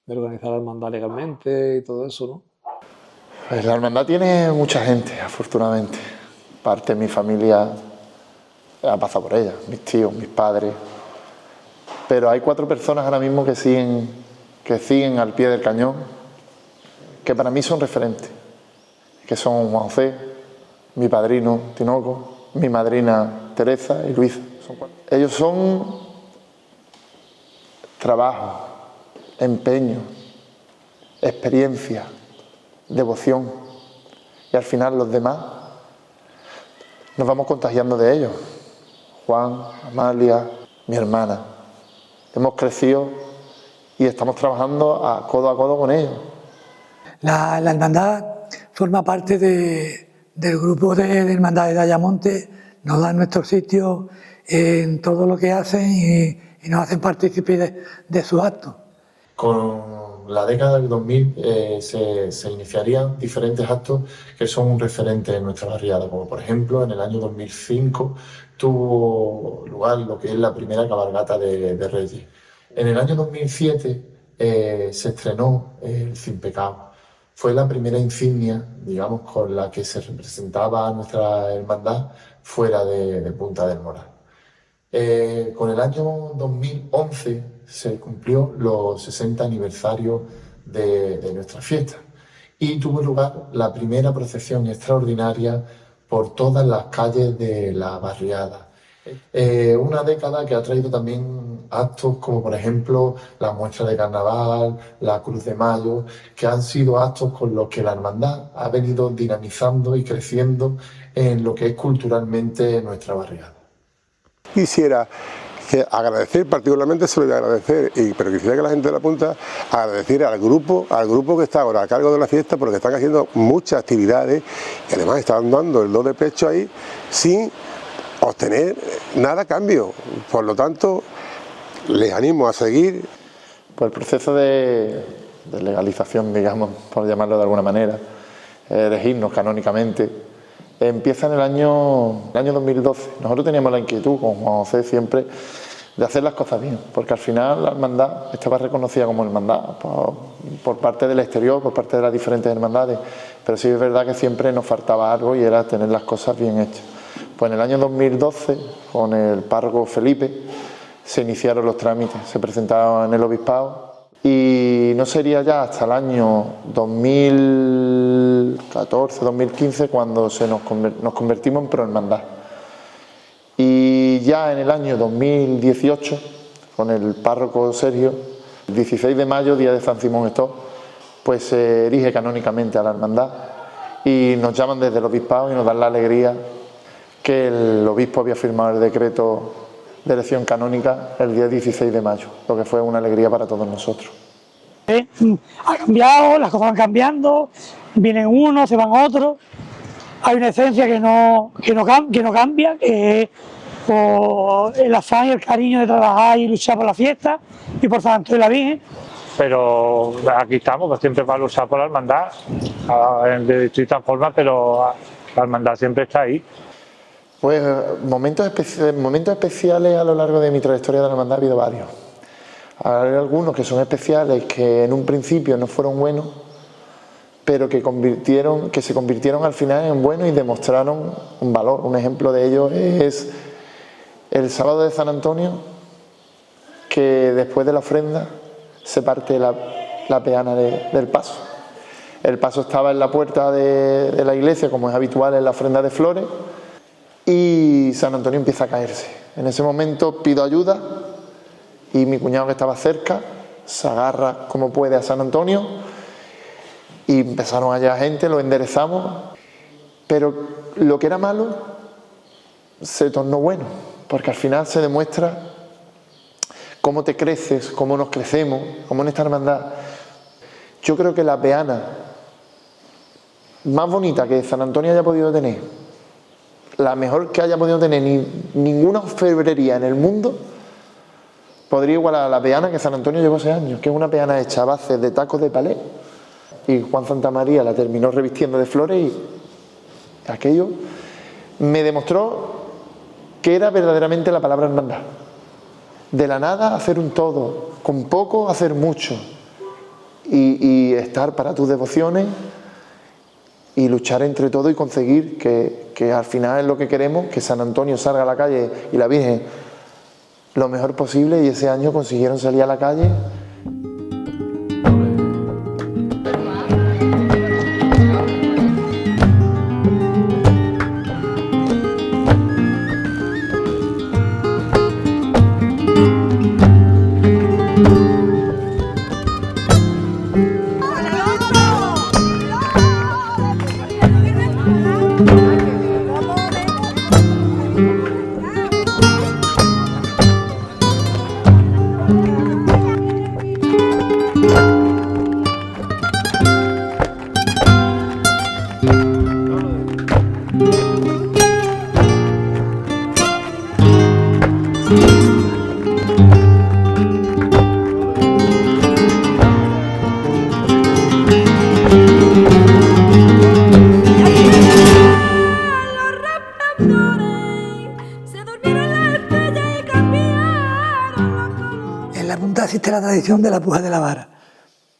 organizar la hermandad legalmente y todo eso, ¿no? Pues la hermandad tiene mucha gente, afortunadamente. Parte de mi familia ha pasado por ella, mis tíos, mis padres. Pero hay 4 personas ahora mismo que siguen al pie del cañón, que para mí son referentes, que son Juan José, mi padrino Tinoco, mi madrina Teresa y Luisa. Ellos son trabajo, empeño, experiencia, devoción, y al final los demás nos vamos contagiando de ellos. Juan, Amalia, mi hermana. Hemos crecido y estamos trabajando a codo con ellos. La hermandad forma parte del grupo de hermandades de Ayamonte, nos dan nuestro sitio en todo lo que hacen y nos hacen partícipes de sus actos. Con la década del 2000 se iniciarían diferentes actos que son un referente en nuestra barriada, como por ejemplo en el año 2005 tuvo lugar lo que es la primera cabalgata de Reyes. En el año 2007 se estrenó el Sin Pecado. Fue la primera insignia, digamos, con la que se representaba a nuestra hermandad fuera de Punta del Moral. Con el año 2011 se cumplió los 60 aniversarios de nuestra fiesta y tuvo lugar la primera procesión extraordinaria por todas las calles de la barriada. Una década que ha traído también actos como por ejemplo la muestra de carnaval, la Cruz de Mayo, que han sido actos con los que la hermandad ha venido dinamizando y creciendo en lo que es culturalmente nuestra barriada. Quisiera agradecer, particularmente se lo voy a agradecer, pero quisiera que la gente de la Punta agradecer al grupo que está ahora a cargo de la fiesta, porque están haciendo muchas actividades y además están dando el do de pecho ahí sin obtener nada a cambio. Por lo tanto, les animo a seguir. Pues el proceso de legalización, digamos, por llamarlo de alguna manera, regirnos canónicamente, empieza en el año 2012. Nosotros teníamos la inquietud con Juan José siempre de hacer las cosas bien, porque al final la hermandad estaba reconocida como hermandad por parte del exterior, por parte de las diferentes hermandades, pero sí es verdad que siempre nos faltaba algo y era tener las cosas bien hechas. Pues en el año 2012, con el párroco Felipe, se iniciaron los trámites, se presentaron en el obispado y no sería ya hasta el año 2014-2015 cuando nos convertimos en prohermandad. Y ya en el año 2018, con el párroco Sergio, el 16 de mayo, día de San Simón Estó, pues se erige canónicamente a la hermandad y nos llaman desde el obispado y nos dan la alegría que el obispo había firmado el decreto de elección canónica el día 16 de mayo, lo que fue una alegría para todos nosotros. Ha cambiado, las cosas van cambiando, vienen unos, se van otros, hay una esencia que no cambia, que es por el afán y el cariño de trabajar y luchar por la fiesta y por San Antonio y la Virgen. Pero aquí estamos, pues siempre para luchar por la hermandad, de distintas formas, pero la hermandad siempre está ahí. Pues momentos especiales a lo largo de mi trayectoria de la hermandad ha habido varios. Hay algunos que son especiales, que en un principio no fueron buenos, pero que se convirtieron al final en buenos y demostraron un valor. Un ejemplo de ello es el sábado de San Antonio, que después de la ofrenda se parte la peana del paso. El paso estaba en la puerta de la iglesia, como es habitual en la ofrenda de flores, y San Antonio empieza a caerse. En ese momento pido ayuda y mi cuñado, que estaba cerca, se agarra como puede a San Antonio y empezaron a llegar gente, lo enderezamos, pero lo que era malo se tornó bueno, porque al final se demuestra cómo te creces, cómo nos crecemos, cómo en esta hermandad. Yo creo que la peana más bonita que San Antonio haya podido tener, la mejor que haya podido tener ninguna orfebrería en el mundo, podría igualar a la peana que San Antonio llevó ese año, que es una peana hecha a base de tacos de palé, y Juan Santamaría la terminó revistiendo de flores, y aquello me demostró que era verdaderamente la palabra hermandad. De la nada hacer un todo, con poco hacer mucho, y estar para tus devociones y luchar entre todos y conseguir que al final es lo que queremos, que San Antonio salga a la calle y la Virgen lo mejor posible, y ese año consiguieron salir a la calle. Existe la tradición de la puja de la vara.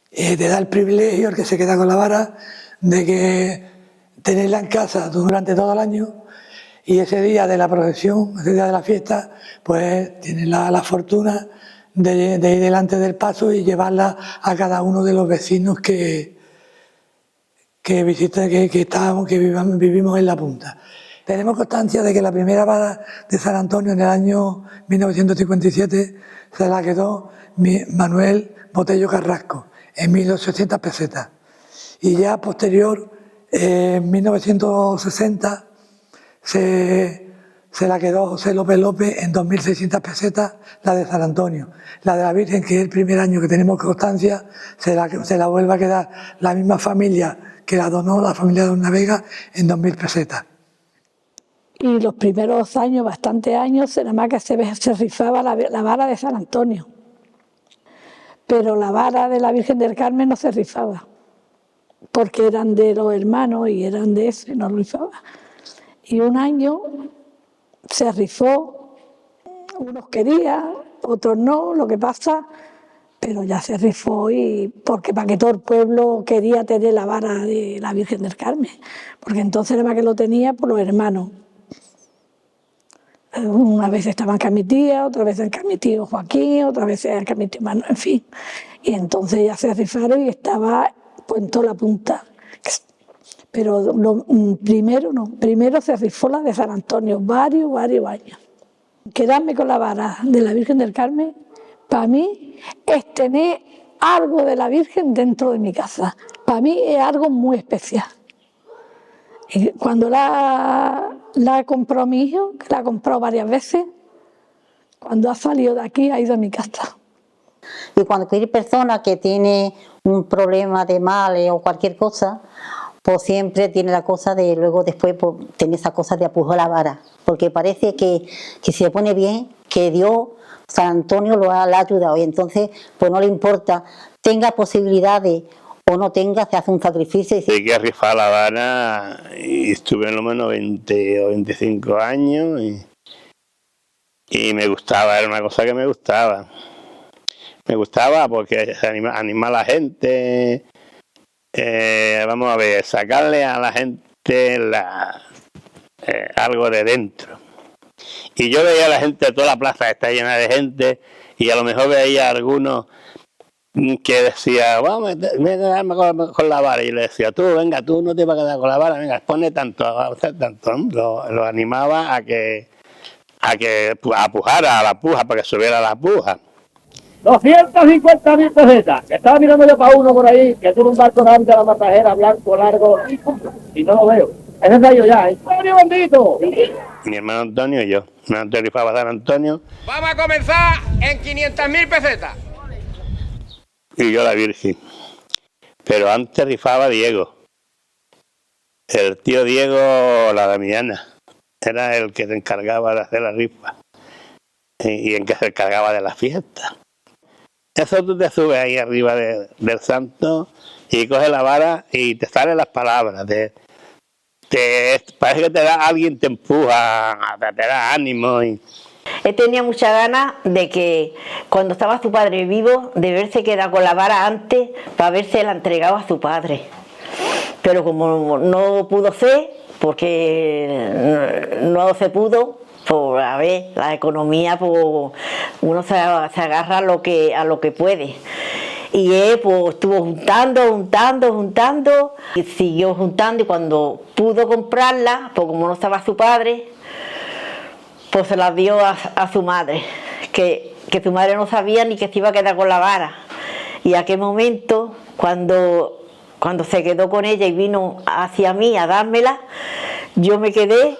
Te da el privilegio, el que se queda con la vara, de que tenerla en casa durante todo el año, y ese día de la procesión, ese día de la fiesta, pues tienes la fortuna de ir delante del paso y llevarla a cada uno de los vecinos que vivimos en la punta. Tenemos constancia de que la primera vara de San Antonio en el año 1957 se la quedó Manuel Botello Carrasco en 1.800 pesetas. Y ya posterior, en 1960, se la quedó José López López en 2.600 pesetas, la de San Antonio. La de la Virgen, que es el primer año que tenemos constancia, se la vuelve a quedar la misma familia que la donó, la familia de Don Vega, en 2.000 pesetas. Y los primeros años, bastantes años, nada más que se rifaba la vara de San Antonio. Pero la vara de la Virgen del Carmen no se rifaba, porque eran de los hermanos y eran de ese, no rifaba. Y un año se rifó, unos querían, otros no, lo que pasa, pero ya se rifó, y porque para que todo el pueblo quería tener la vara de la Virgen del Carmen, porque entonces nada más que lo tenía por los hermanos. Una vez estaba en casa mi tía, otra vez en casa mi tío Joaquín, otra vez en casa mi tío Manuel, en fin. Y entonces ya se rifaron y estaba pues, en toda la punta. Pero primero se rifó la de San Antonio, varios años. Quedarme con la vara de la Virgen del Carmen, para mí es tener algo de la Virgen dentro de mi casa. Para mí es algo muy especial. Y cuando la compró mi hijo, que la compró varias veces, cuando ha salido de aquí ha ido a mi casa. Y cuando cualquier persona que tiene un problema de males o cualquier cosa, pues siempre tiene la cosa de luego después pues, tener esa cosa de apujar la vara, porque parece que si se pone bien, que Dios, San Antonio le ha ayudado y entonces pues no le importa, tenga posibilidades o no tenga, se hace un sacrificio. Hay que rifar la vara y estuve en lo menos 20 o 25 años y me gustaba, era una cosa que me gustaba. Me gustaba porque anima a la gente, vamos a ver, sacarle a la gente algo de dentro. Y yo veía a la gente, toda la plaza está llena de gente y a lo mejor veía a algunos que decía, vamos, voy a quedarme con la vara, y le decía, tú no te vas a quedar con la vara, venga, pone tanto, lo animaba a pujara a la puja, para que subiera la puja. 250.000 pesetas, que estaba mirando yo para uno por ahí, que tiene un barco de la matajera, blanco, largo, y no lo veo. Ese está yo ya, ¡Antonio bendito! Mi hermano Antonio y yo, mi hermano Antonio rifaba San Antonio. Vamos a comenzar en 500.000 pesetas. Y yo la Virgen. Pero antes rifaba Diego. El tío Diego, la Damiana, era el que se encargaba de hacer la rifa. Y en que se encargaba de la fiesta. Eso tú te subes ahí arriba del santo y coges la vara y te salen las palabras. Parece que alguien te empuja, te da ánimo. Él tenía mucha ganas de que cuando estaba su padre vivo, de verse quedado con la vara antes para haberse la entregado a su padre. Pero como no pudo ser, porque no se pudo, pues a ver, la economía, pues uno se agarra a lo que puede. Y él pues estuvo juntando y siguió juntando, y cuando pudo comprarla, pues como no estaba su padre, pues se la dio a su madre, que su madre no sabía ni que se iba a quedar con la vara. Y a qué momento, cuando se quedó con ella y vino hacia mí a dármela, yo me quedé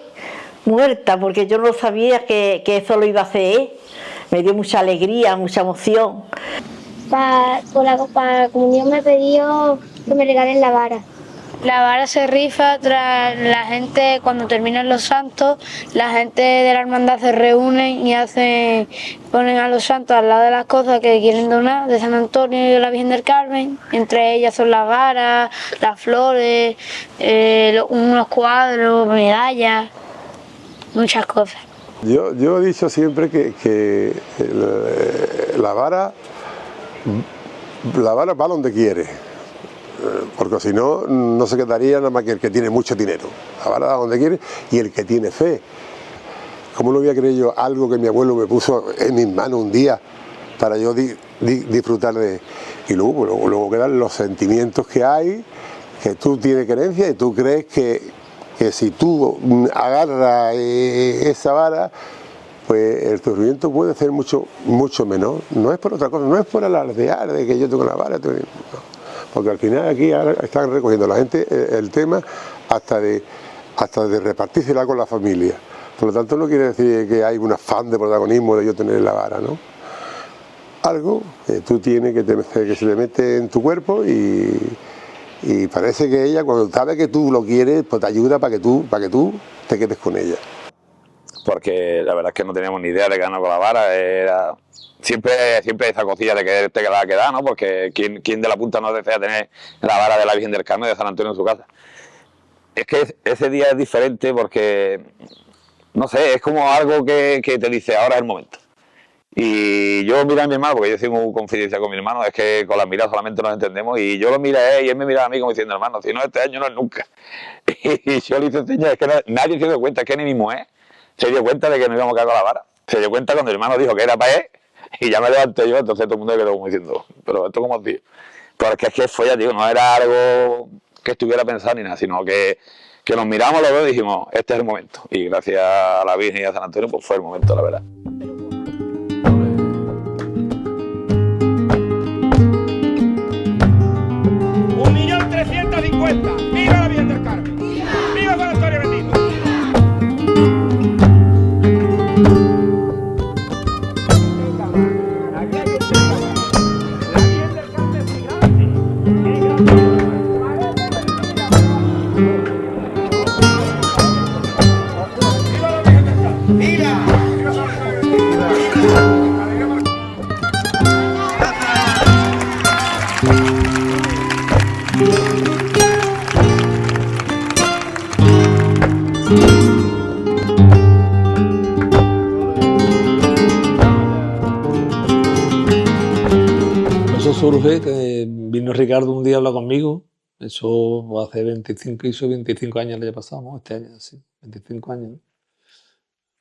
muerta, porque yo no sabía que eso lo iba a hacer él. Me dio mucha alegría, mucha emoción. Para la comunión me pidió que me regalen la vara. La vara se rifa tras la gente, cuando terminan los santos, la gente de la hermandad se reúnen y ponen a los santos al lado de las cosas que quieren donar, de San Antonio y de la Virgen del Carmen. Entre ellas son las varas, las flores, unos cuadros, medallas, muchas cosas. Yo he dicho siempre que la vara va donde quiere, porque si no, no se quedaría nada más que el que tiene mucho dinero. La vara va donde quiere y el que tiene fe. ¿Cómo no voy a creer yo algo que mi abuelo me puso en mis manos un día para yo disfrutar de? Y luego quedan los sentimientos que hay, que tú tienes creencia y tú crees que si tú agarras esa vara, pues el sufrimiento puede ser mucho menor. No es por otra cosa, no es por alardear de que yo tengo la vara, no. Porque al final aquí ahora están recogiendo la gente el tema hasta de repartírsela con la familia. Por lo tanto no quiere decir que hay un afán de protagonismo de yo tener la vara, ¿no? Algo que tú tienes que se te mete en tu cuerpo y parece que ella, cuando sabe que tú lo quieres, pues te ayuda para que tú te quedes con ella. Porque la verdad es que no teníamos ni idea de ganar con la vara. Era siempre esa cosilla de que te va a quedar, ¿no? Porque ¿quién de la punta no desea tener la vara de la Virgen del Carmen de San Antonio en su casa? Es que ese día es diferente porque, no sé, es como algo que te dice, ahora es el momento. Y yo miré a mi hermano, porque yo soy muy confidencial con mi hermano, es que con las miradas solamente nos entendemos, y yo lo miré a él y él me miraba a mí como diciendo, hermano, si no este año no es nunca. Y yo le hice señas, es que nadie se dio cuenta, es que ni mi mujer se dio cuenta de que no íbamos a caer con la vara. Se dio cuenta cuando mi hermano dijo que era para él, y ya me levanté yo, entonces todo el mundo quedó como diciendo, pero esto como tío. Porque es que fue, ya digo, no era algo que estuviera pensado ni nada, sino que nos miramos los dos y dijimos, este es el momento. Y gracias a la Virgen y a San Antonio, pues fue el momento, la verdad. 1.350.000. ¡Viva la Virgen del Carmen! ¡Viva San Antonio bendito! Eso surge que vino Ricardo un día a hablar conmigo. Eso hace 25 años le he pasado, ¿no? Este año, sí, 25 años, ¿no?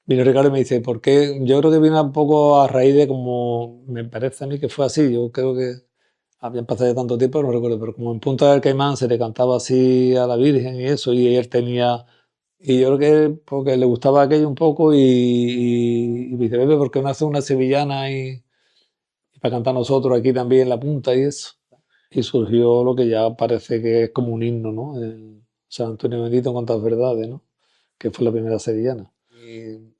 Vino Ricardo y me dice, ¿por qué? Yo creo que vino un poco a raíz de como me parece a mí que fue así. Yo creo que habían pasado ya tanto tiempo, no recuerdo, pero como en Punta del Caimán se le cantaba así a la Virgen y eso, y él tenía... Y yo creo que porque le gustaba aquello un poco y me dice, Pepe, ¿por qué no haces una sevillana y para cantar nosotros aquí también en la Punta y eso? Y surgió lo que ya parece que es como un himno, ¿no? El San Antonio bendito en cuantas verdades, ¿no? Que fue la primera sevillana.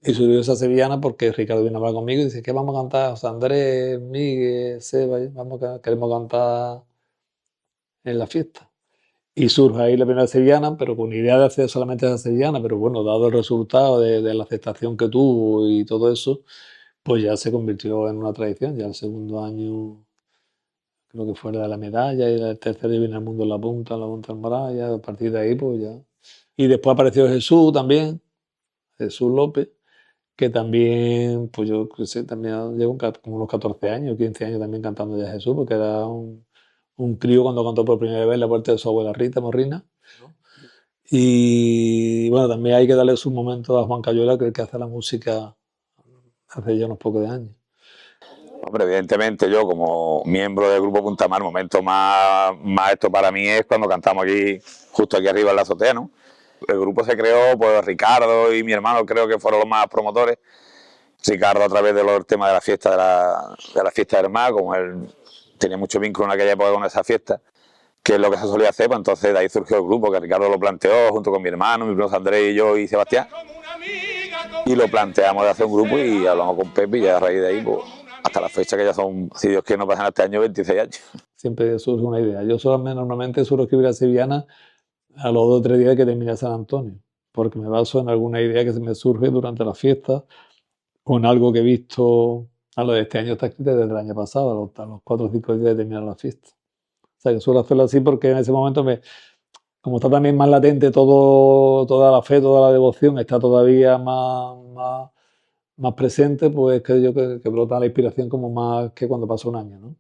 Y surgió esa sevillana porque Ricardo vino a hablar conmigo y dice, ¿qué vamos a cantar? José Andrés, Miguel, Seba, queremos cantar en la fiesta. Y surge ahí la primera sevillana, pero con idea de hacer solamente esa sevillana, pero bueno, dado el resultado de la aceptación que tuvo y todo eso, pues ya se convirtió en una tradición. Ya el segundo año creo que fue la de la medalla, y el tercero ya viene el mundo en la punta del Moral, y a partir de ahí pues ya. Y después apareció Jesús también, Jesús López, que también, pues yo qué sé, también llevo como unos 14 años, 15 años también cantando ya Jesús, porque era un crío cuando cantó por primera vez la puerta de su abuela Rita Morrina. Y bueno, también hay que darle su momento a Juan Cayuela, que es el que hace la música hace ya unos pocos de años. Hombre, evidentemente yo como miembro del Grupo Punta Mar, el momento más esto para mí es cuando cantamos aquí, justo aquí arriba en la azotea, ¿no? El grupo se creó, pues Ricardo y mi hermano creo que fueron los más promotores. Ricardo a través del tema de la fiesta de la fiesta del mar, como él tenía mucho vínculo en aquella época con esa fiesta, que es lo que se solía hacer, pues entonces de ahí surgió el grupo, que Ricardo lo planteó junto con mi hermano, mi primo Andrés y yo y Sebastián, y lo planteamos de hacer un grupo y hablamos con Pepe y ya a raíz de ahí, pues hasta la fecha que ya son, si Dios quiere no pasan este año, 26 años. Siempre surge una idea. Yo normalmente suelo escribir la sevillana a los 2 o 3 días que termina San Antonio, porque me baso en alguna idea que se me surge durante la fiesta, con algo que he visto. A lo de este año está escrito desde el año pasado, a los 4 o 5 días de terminar la fiesta. O sea, que suelo hacerlo así porque en ese momento, como está también más latente toda la fe, toda la devoción, está todavía más presente, pues creo que brota la inspiración como más que cuando pasa un año, ¿no?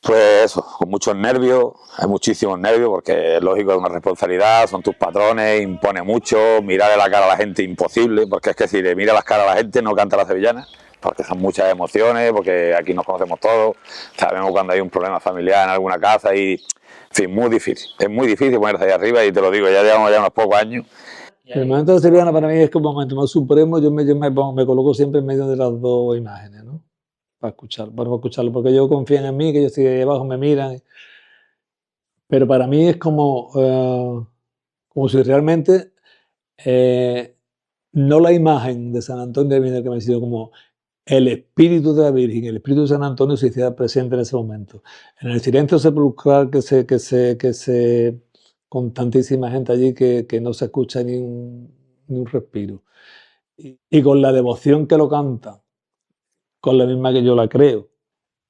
Pues eso, con muchos nervios, hay muchísimos nervios porque es lógico, es una responsabilidad, son tus patrones, impone mucho, mirarle la cara a la gente imposible, porque es que si le mira las caras a la gente no canta la sevillana, porque son muchas emociones, porque aquí nos conocemos todos, sabemos cuando hay un problema familiar en alguna casa y, en fin, muy difícil, es muy difícil ponerse ahí arriba y te lo digo, ya llevamos ya unos pocos años. El momento de la sevillana para mí es como un momento más supremo, yo me coloco siempre en medio de las dos imágenes, ¿no? Para escucharlo, porque ellos confían en mí, que ellos de abajo me miran, pero para mí es como si realmente no la imagen de San Antonio de que me ha sido como el espíritu de la Virgen, el espíritu de San Antonio se hiciera presente en ese momento. En el silencio sepulcral que se con tantísima gente allí que no se escucha ni un respiro. Y con la devoción que lo canta, con la misma que yo la creo.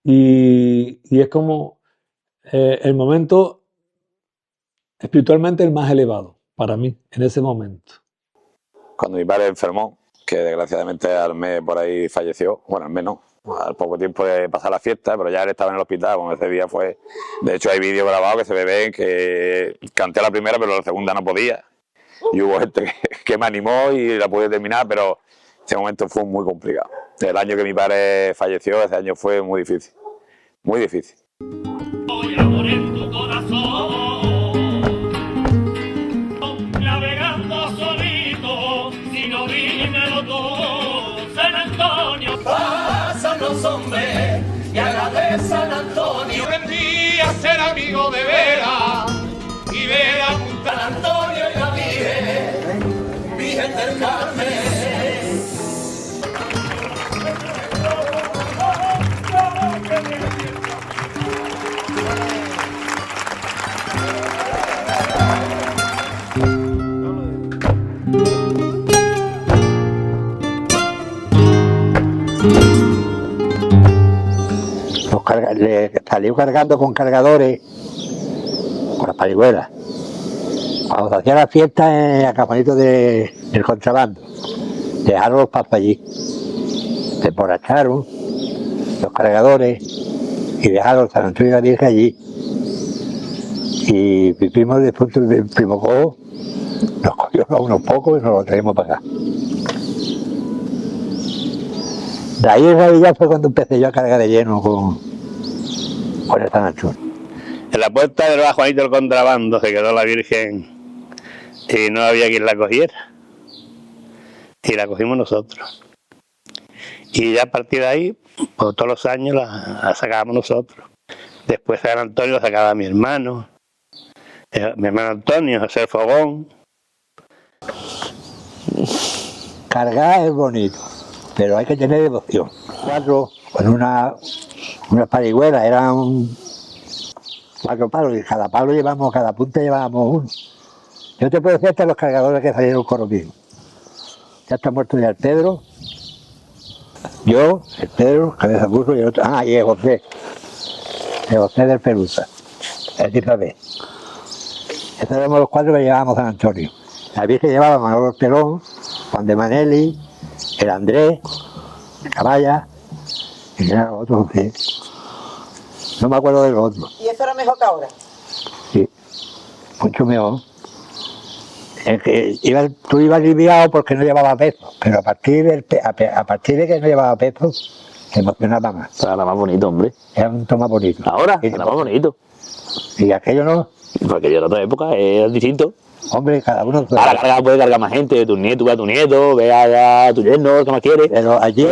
Y es como el momento espiritualmente el más elevado para mí, en ese momento. Cuando mi padre enfermó, que desgraciadamente al mes por ahí falleció, bueno, al mes no, al poco tiempo de pasar la fiesta, pero ya él estaba en el hospital, como ese día fue, de hecho hay vídeos grabados que se ve que canté la primera pero la segunda no podía, y hubo gente que me animó y la pude terminar, pero ese momento fue muy complicado. El año que mi padre falleció, ese año fue muy difícil, muy difícil. Voy amor en tu corazón, navegando solito, si no dímelo tú, San Antonio. Pasan los hombres y a la de San Antonio. Aprendí a ser amigo de Vera y ver a San Antonio y la Virgen del Carmen. Le salió cargando con cargadores, con las parihuelas. Cuando se hacía la fiesta en el campamento del contrabando, dejaron los pasos allí. Se emborracharon los cargadores y dejaron San Antonio y la Virgen allí. Y mi primo, después el primo Cojo, nos cogió a unos pocos y nos los traíamos para acá. De ahí en realidad fue cuando empecé yo a cargar de lleno con el San Antonio. En la puerta del Bajo Juanito del Contrabando se quedó la Virgen y no había quien la cogiera. Y la cogimos nosotros. Y ya a partir de ahí, pues todos los años la sacábamos nosotros. Después San Antonio la sacaba mi hermano Antonio, José Fogón. Cargar es bonito, pero hay que tener devoción. 4 con una parihuela, eran 4 palos, y cada punta llevábamos uno. Yo te puedo decir hasta los cargadores que salieron conmigo. Ya está muerto ya el Pedro, yo, el Pedro, Cabeza Burro y el otro, y el José del Pelusa, el Isabel. Estos éramos los 4 que llevábamos a San Antonio. La Virgen llevaba Manolo Ortelón, Juan de Manelli, el Andrés, el Caballa, y era otro, no me acuerdo del otro. ¿Y eso era mejor que ahora? Sí, mucho mejor. Tú ibas aliviado porque no llevaba peso, pero a partir de que no llevaba peso, se emocionaba más. Era más bonito, hombre. Era mucho más bonito. Ahora, era más bonito. Y aquello no. Porque yo en otra época era distinto. Hombre, cada uno... Ahora puede cargar más gente, tu nieto, ve a tu nieto, ve a tu yerno, lo que más quieres. Pero allí,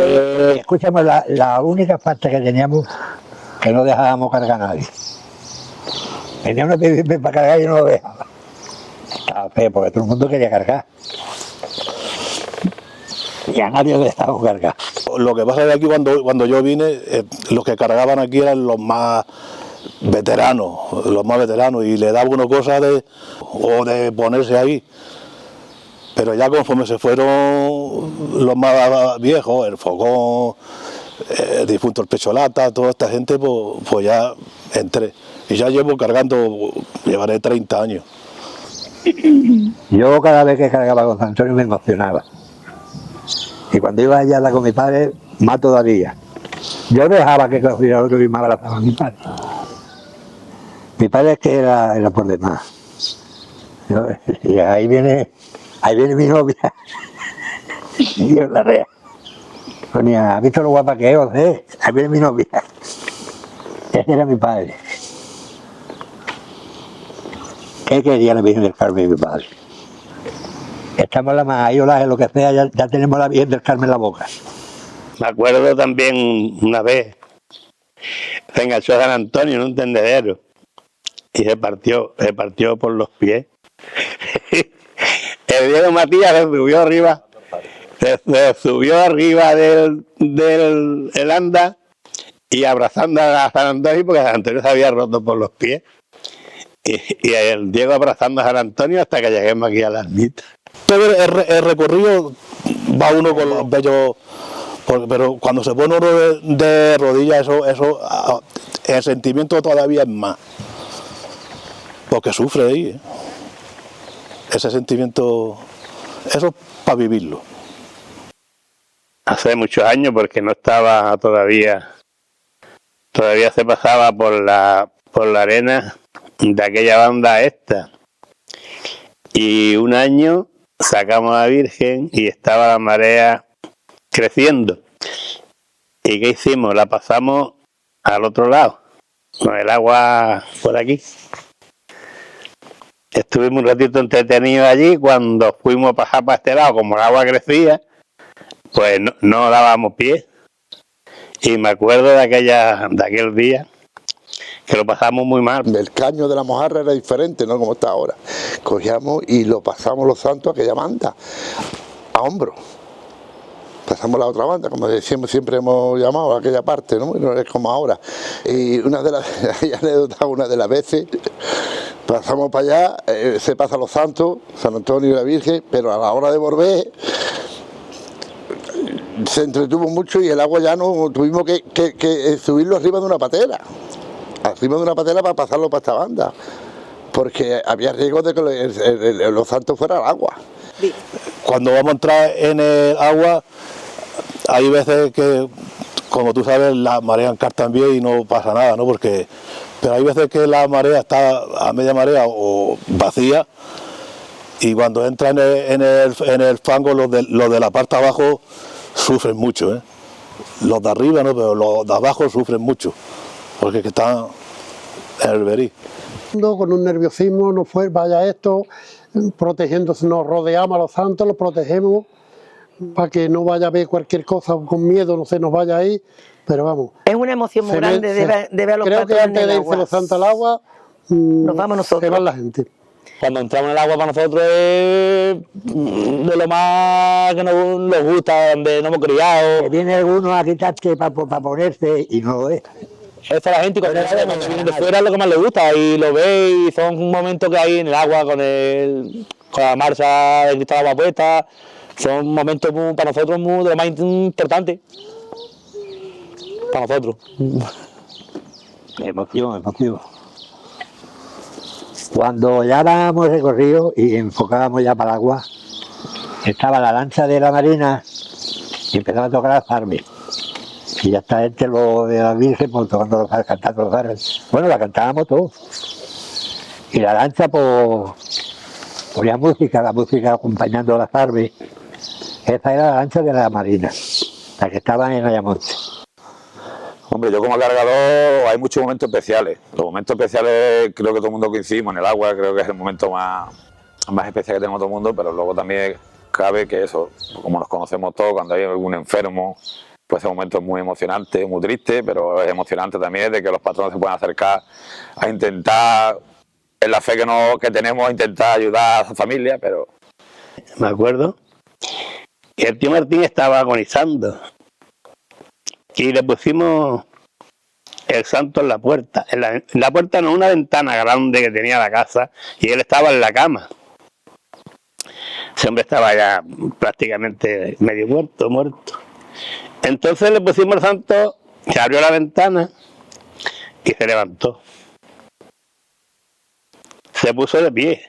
escúchame, la única falta que teníamos, que no dejábamos cargar a nadie. Venía una pedirme para cargar y no lo dejaba. Estaba feo, porque todo el mundo quería cargar. Y a nadie le dejaba cargar. Lo que pasa es que aquí cuando yo vine, los que cargaban aquí eran los más veteranos, y le daba una cosa de ponerse ahí. Pero ya conforme se fueron los más viejos, el Fogón, el difunto el Pecholata, toda esta gente, pues ya entré. Y ya llevo cargando, llevaré 30 años. Yo cada vez que cargaba con San Antonio me emocionaba. Y cuando iba allá con mi padre, más todavía. Yo dejaba que cogiera otro y me abrazaba a mi padre. Mi padre es que era por demás. Y ahí viene mi novia. Y Dios la rea. Ponía, ¿has visto lo guapa que es, José? Ahí viene mi novia. Ese era mi padre. ¿Qué quería la Virgen del Carmen, mi padre? Estamos la mayola, en lo que sea, ya tenemos la Virgen del Carmen en la boca. Me acuerdo también una vez, se enganchó San Antonio en un tendedero y se partió por los pies. El Diego Matías se subió arriba del anda y abrazando a San Antonio, porque San Antonio se había roto por los pies. Y el Diego abrazando a San Antonio hasta que lleguemos aquí a la ermita. Todo el recorrido va uno con los vellos, pero cuando se pone uno de rodillas, eso el sentimiento todavía es más, porque sufre ahí, ese sentimiento, eso es para vivirlo. Hace muchos años, porque no estaba todavía se pasaba por la arena de aquella banda esta, y un año sacamos a la Virgen y estaba la marea creciendo. ¿Y qué hicimos? La pasamos al otro lado, con el agua por aquí. Estuvimos un ratito entretenidos allí. Cuando fuimos a pasar para este lado, como el agua crecía, pues no dábamos pie. Y me acuerdo de aquel día que lo pasamos muy mal. El caño de la mojarra era diferente, no como está ahora. Cogíamos y lo pasamos los santos a aquella banda, a hombro. Pasamos la otra banda, como decimos, siempre hemos llamado a aquella parte, ¿no? No es como ahora. Y una de las veces pasamos para allá, se pasa los santos, San Antonio y la Virgen, pero a la hora de volver se entretuvo mucho y el agua ya no, tuvimos que subirlo arriba de una patera. Arriba de una patera para pasarlo para esta banda, porque había riesgo de que los santos fueran al agua. Cuando vamos a entrar en el agua, hay veces que, como tú sabes, la marea encarta bien y no pasa nada, ¿no? Pero hay veces que la marea está a media marea o vacía, y cuando entran en el fango, los de la parte de abajo sufren mucho, ¿eh? Los de arriba no, pero los de abajo sufren mucho, porque es que están en el verí. Con un nerviosismo, no fue, vaya esto, protegiéndose, nos rodeamos a los santos, los protegemos para que no vaya a ver cualquier cosa con miedo, no se nos vaya ahí, pero vamos. Es una emoción muy grande de ver a los creo que antes de irse agua. los santos al agua, nos vamos nosotros. Se va la gente. Cuando entramos en el agua para nosotros es de lo más que nos gusta, donde nos hemos criado. Viene alguno a quitarte para ponerse y no lo es. Esta la gente, cuando viene de fuera es lo que más le gusta, y lo ve, y son momentos que hay en el agua con la marcha de cristal agua puesta. Son momentos para nosotros de lo más importante. Para nosotros. Emoción. Cuando ya dábamos recorrido y enfocábamos ya para el agua, estaba la lancha de la marina y empezaba a tocar las farmes. Y ya está entre lo de la Virgen, pues, tocando cantando los faros. Bueno, la cantábamos todos. Y la lancha, pues, ponía música, la música acompañando las farmes. Esa era la lancha de la marina, la que estaba en Ayamonte. Hombre, yo como cargador hay muchos momentos especiales. Los momentos especiales creo que todo el mundo coincidimos en el agua, creo que es el momento más especial que tenemos todo el mundo, pero luego también cabe que eso, como nos conocemos todos, cuando hay algún enfermo, pues ese momento es muy emocionante, muy triste, pero es emocionante también de que los patrones se puedan acercar a intentar, en la fe que tenemos, a intentar ayudar a su familia, pero... Me acuerdo que el tío Martín estaba agonizando y le pusimos el santo en la puerta. En la puerta no, una ventana grande que tenía la casa, y él estaba en la cama. Ese hombre estaba ya prácticamente medio muerto. Entonces le pusimos el santo, se abrió la ventana y se levantó. Se puso de pie.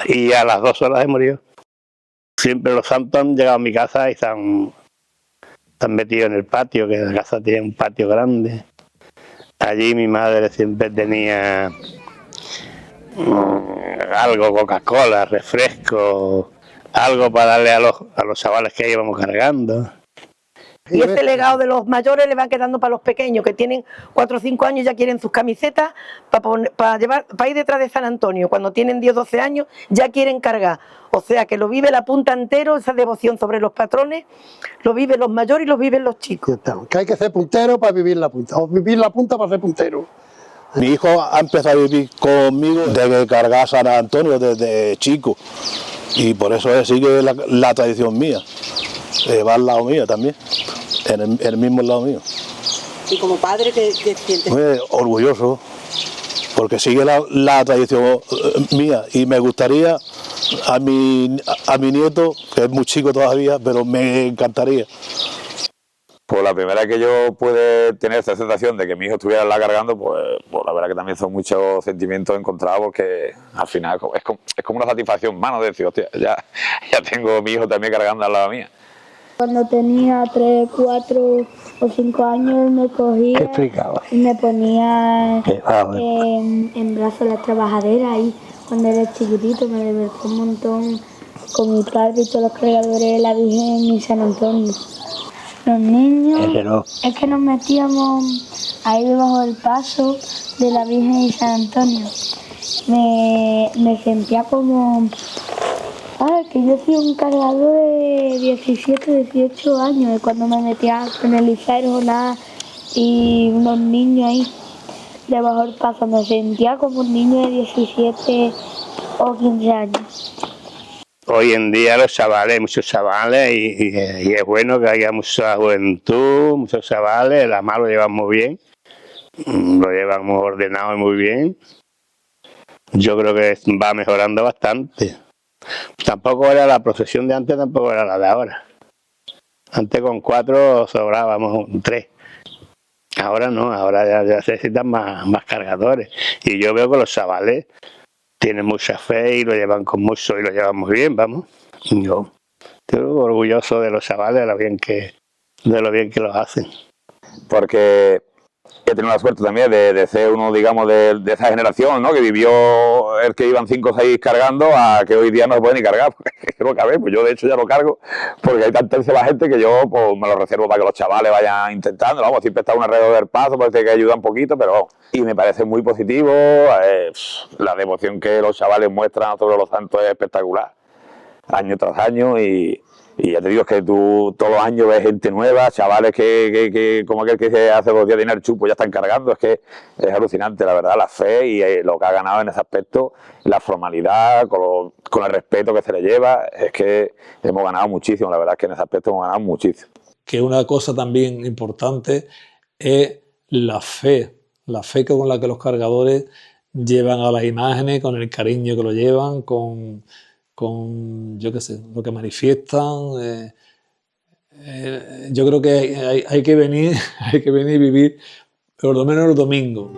Y a las 2 horas se murió. Siempre los santos han llegado a mi casa y están metidos en el patio, que la casa tiene un patio grande. Allí mi madre siempre tenía algo, Coca-Cola, refresco, algo para darle a los chavales que íbamos cargando. Y ese legado de los mayores le van quedando para los pequeños, que tienen 4 o 5 años, ya quieren sus camisetas para ir detrás de San Antonio. Cuando tienen 10 o 12 años ya quieren cargar. O sea que lo vive la punta entero, esa devoción sobre los patrones, lo viven los mayores y lo viven los chicos. Que hay que ser puntero para vivir la punta, o vivir la punta para ser puntero. Mi hijo ha empezado a vivir conmigo desde que cargaba San Antonio, desde chico, y por eso sigue la tradición mía. Va al lado mío también, en el mismo lado mío. ¿Y como padre qué sientes? Muy orgulloso, porque sigue la tradición mía, y me gustaría a mi nieto, que es muy chico todavía, pero me encantaría. Pues la primera que yo pude tener esta sensación de que mi hijo estuviera la cargando, pues la verdad que también son muchos sentimientos encontrados, porque al final es como una satisfacción más, ¿no? De decir, hostia, ya tengo a mi hijo también cargando al lado mía. Cuando tenía 3, 4 o 5 años me cogía y me ponía en brazos las trabajaderas y cuando era chiquitito, me divertí un montón con mi padre y todos los cargadores de la Virgen y San Antonio. Los niños, es que nos metíamos ahí debajo del paso de la Virgen y San Antonio. Me sentía como... que yo soy un cargador de 17, 18 años, de cuando me metía con el Izairo y unos niños ahí debajo del paso. Me sentía como un niño de 17 o 15 años. Hoy en día los chavales, muchos chavales, y es bueno que haya mucha juventud, muchos chavales, la mar lo llevan muy bien, lo llevan muy ordenado y muy bien. Yo creo que va mejorando bastante. Tampoco era la procesión de antes, tampoco era la de ahora. Antes con 4 sobrábamos 3. Ahora no, ahora ya se necesitan más cargadores. Y yo veo que los chavales tienen mucha fe y lo llevan con mucho y lo llevan muy bien, vamos. Yo estoy orgulloso de los chavales, de lo bien que lo hacen. Porque he tenido la suerte también de ser uno, digamos, de esa generación, ¿no? Que vivió el que iban 5 o 6 cargando a que hoy día no se puede ni cargar, porque no cabe. Pues yo de hecho ya lo cargo, porque hay tanta gente que yo pues me lo reservo para que los chavales vayan intentando. Vamos, siempre está un alrededor del paso, parece que ayuda un poquito, pero y me parece muy positivo. La devoción que los chavales muestran sobre los santos es espectacular, año tras año, y ya te digo, es que tú todos los años ves gente nueva, chavales que como aquel que hace 2 días tiene el chupo ya están cargando. Es que es alucinante, la verdad, la fe y lo que ha ganado en ese aspecto, la formalidad, con el respeto que se le lleva. Es que hemos ganado muchísimo, la verdad es que en ese aspecto hemos ganado muchísimo. Que una cosa también importante es la fe con la que los cargadores llevan a las imágenes, con el cariño que lo llevan, con yo qué sé, lo que manifiestan. Yo creo que hay que venir y vivir por lo menos el domingo.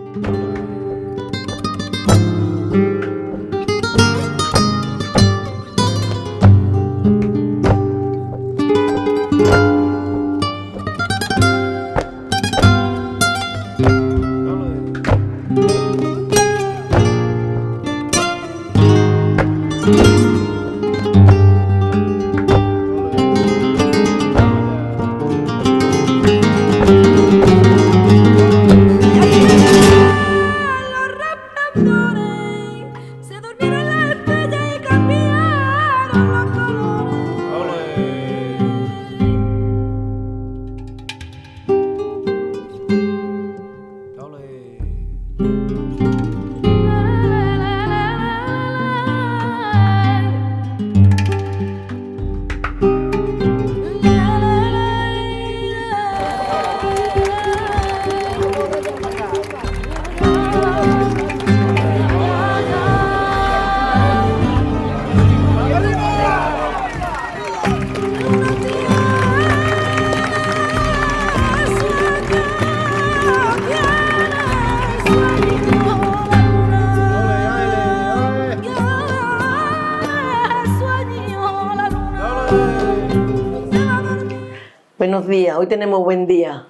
Buenos días, hoy tenemos buen día.